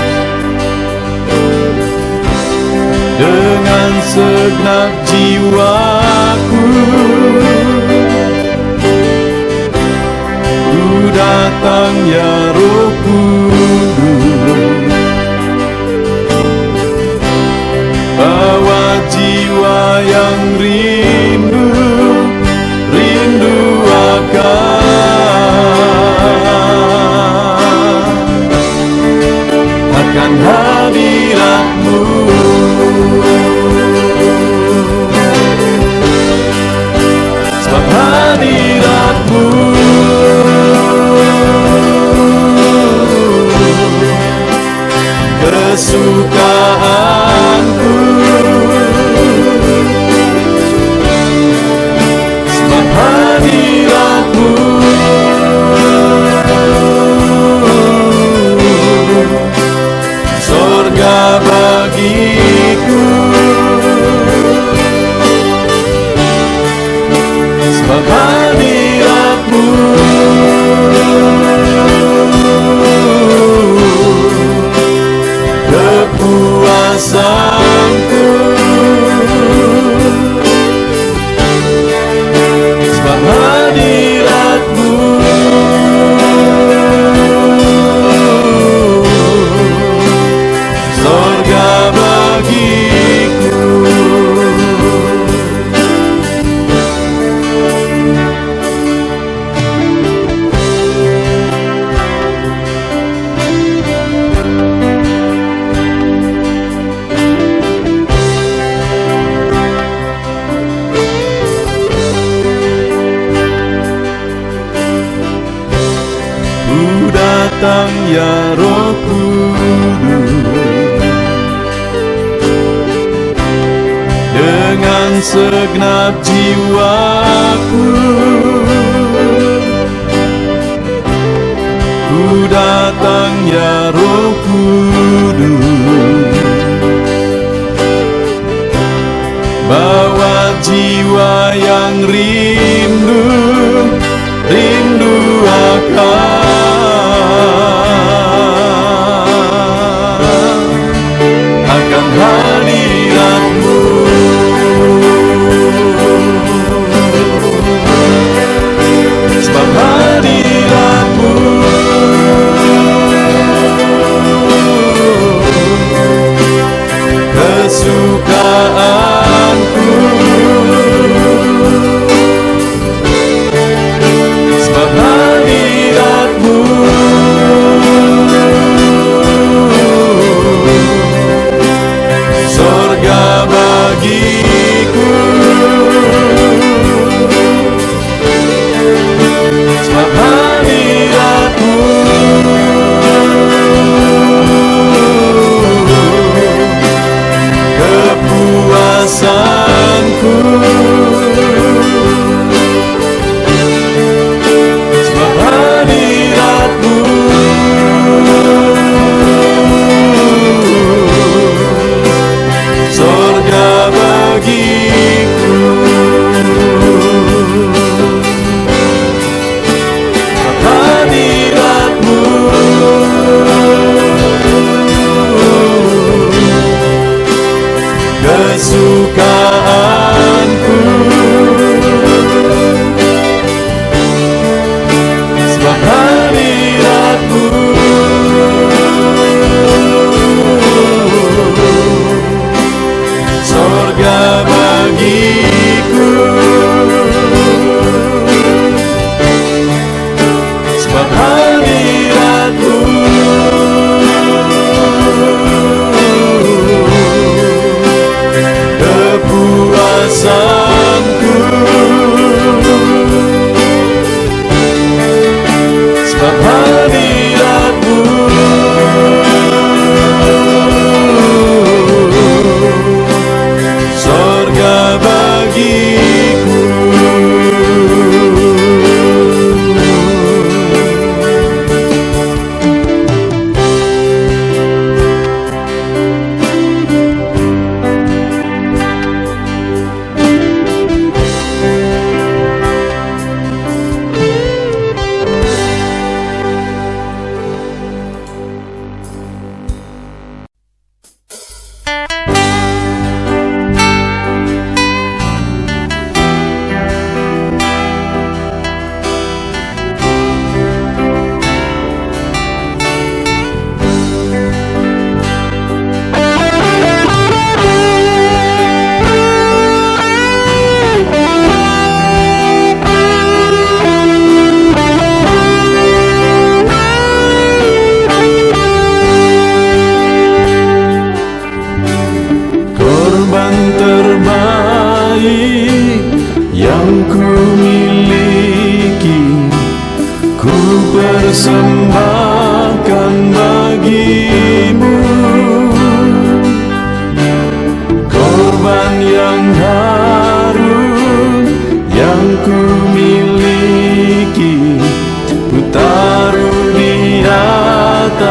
S3: dengan segenap jiwaku, ku datang ya Roh Kudus, bawa jiwa yang rindu akan hadirat-Mu. Sebab hadirat-Mu kesukaanku, sebab hadirat-Mu sorga bagiku, sebab hadirat-Mu kepuasanku, sebab hadirat-Mu sorga bagiku. Ku datang ya Roh Kudus, dengan segenap jiwaku, ku datang ya Roh Kudus, bawa jiwa yang rindu akan hadirat-Mu. Sebab hadirat-Mu kesukaanku,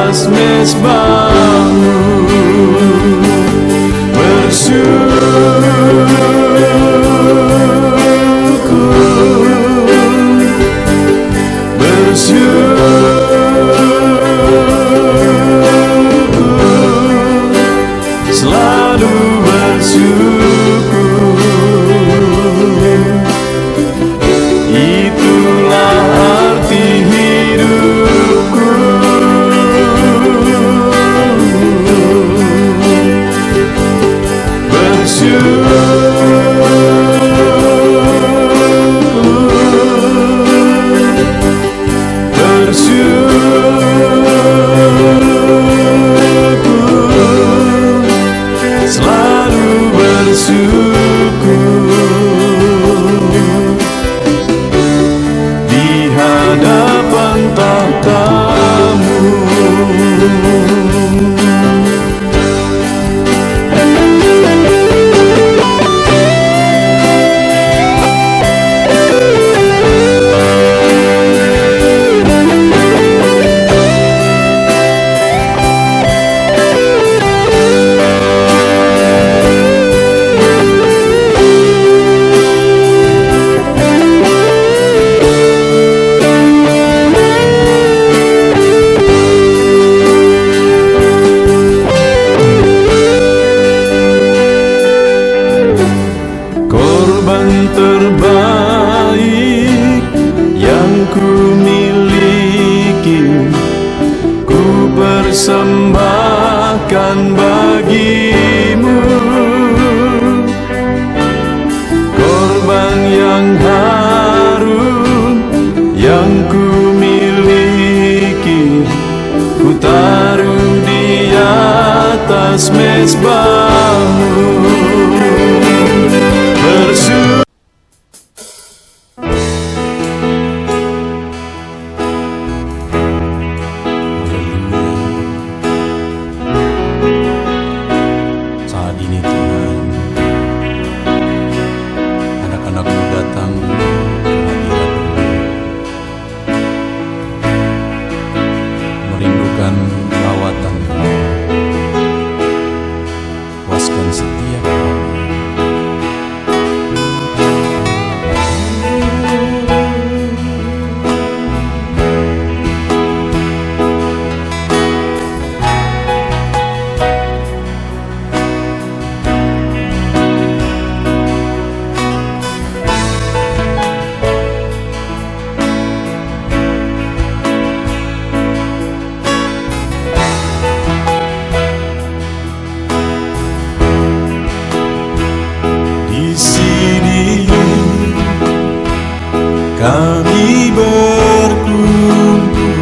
S3: atas mezbahmu, selalu bersyukur. Itulah arti hidupku. Selalu bersyukur di hadapan tahta-Mu. Korban terbaik yang ku miliki, ku persembahkan bagi-Mu. Korban yang harum yang ku miliki, ku taruh di atas mezbah-Mu.
S1: Saat ini Tuhan, anak-anak-Mu datang ke hadirat-Mu, merindukan lawatan-Mu. Puaskan setiap kami.
S3: Kami berkumpul,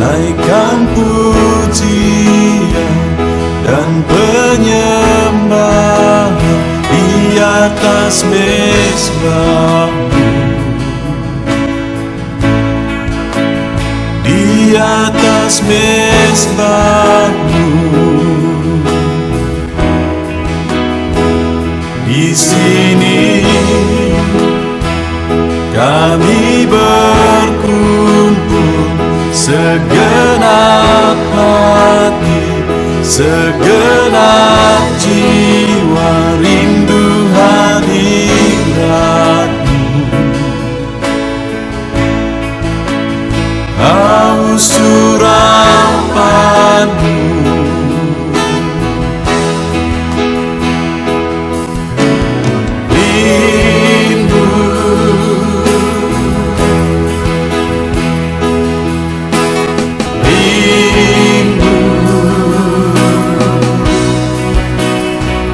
S3: naikkan pujian dan penyembahan di atas mezbah-Mu, di atas mezbah-Mu. Di sini kami berkumpul, segenap hati, segenap jiwa, rindu hadirat-Mu, haus surapan-Mu.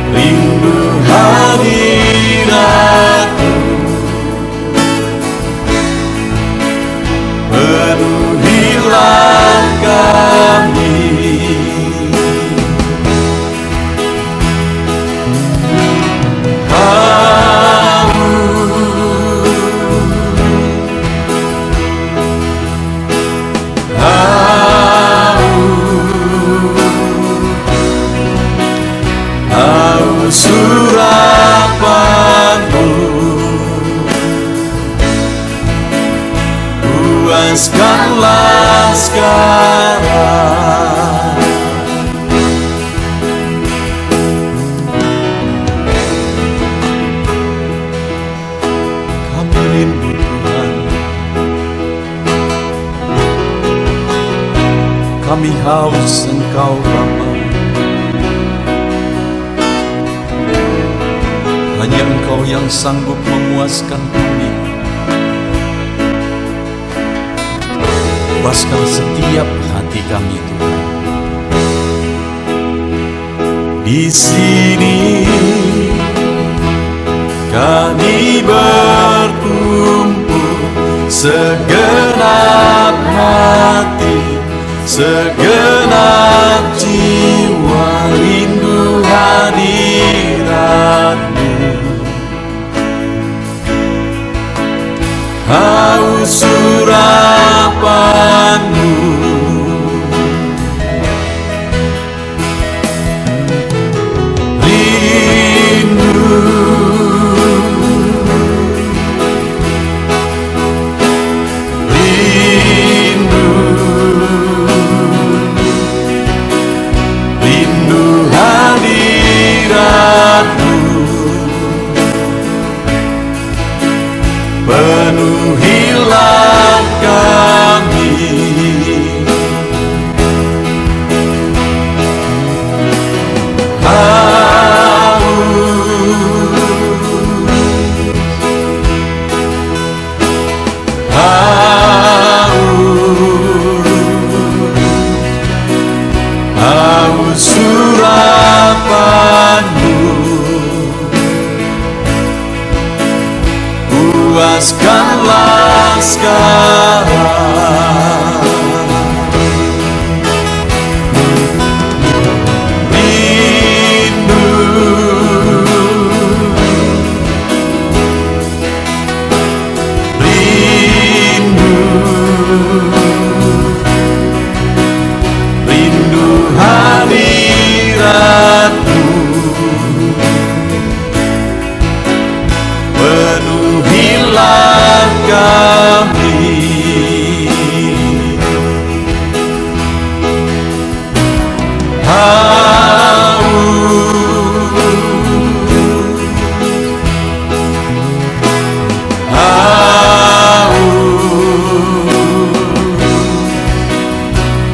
S3: Rindu kami haus Engkau Bapa. Hanya Engkau yang sanggup memuaskan kami. Puaskan setiap hati kami Tuhan. Di sini kami berkumpul, segenap hati, segenap jiwa rindu hadirat-Mu. Haus urapan-Mu, penuhilah kami. Haus urapan-Mu, puaskanlah sekarang. Rindu, rindu, rindu hadirat-Mu. Penuhilah kami.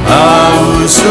S3: Haus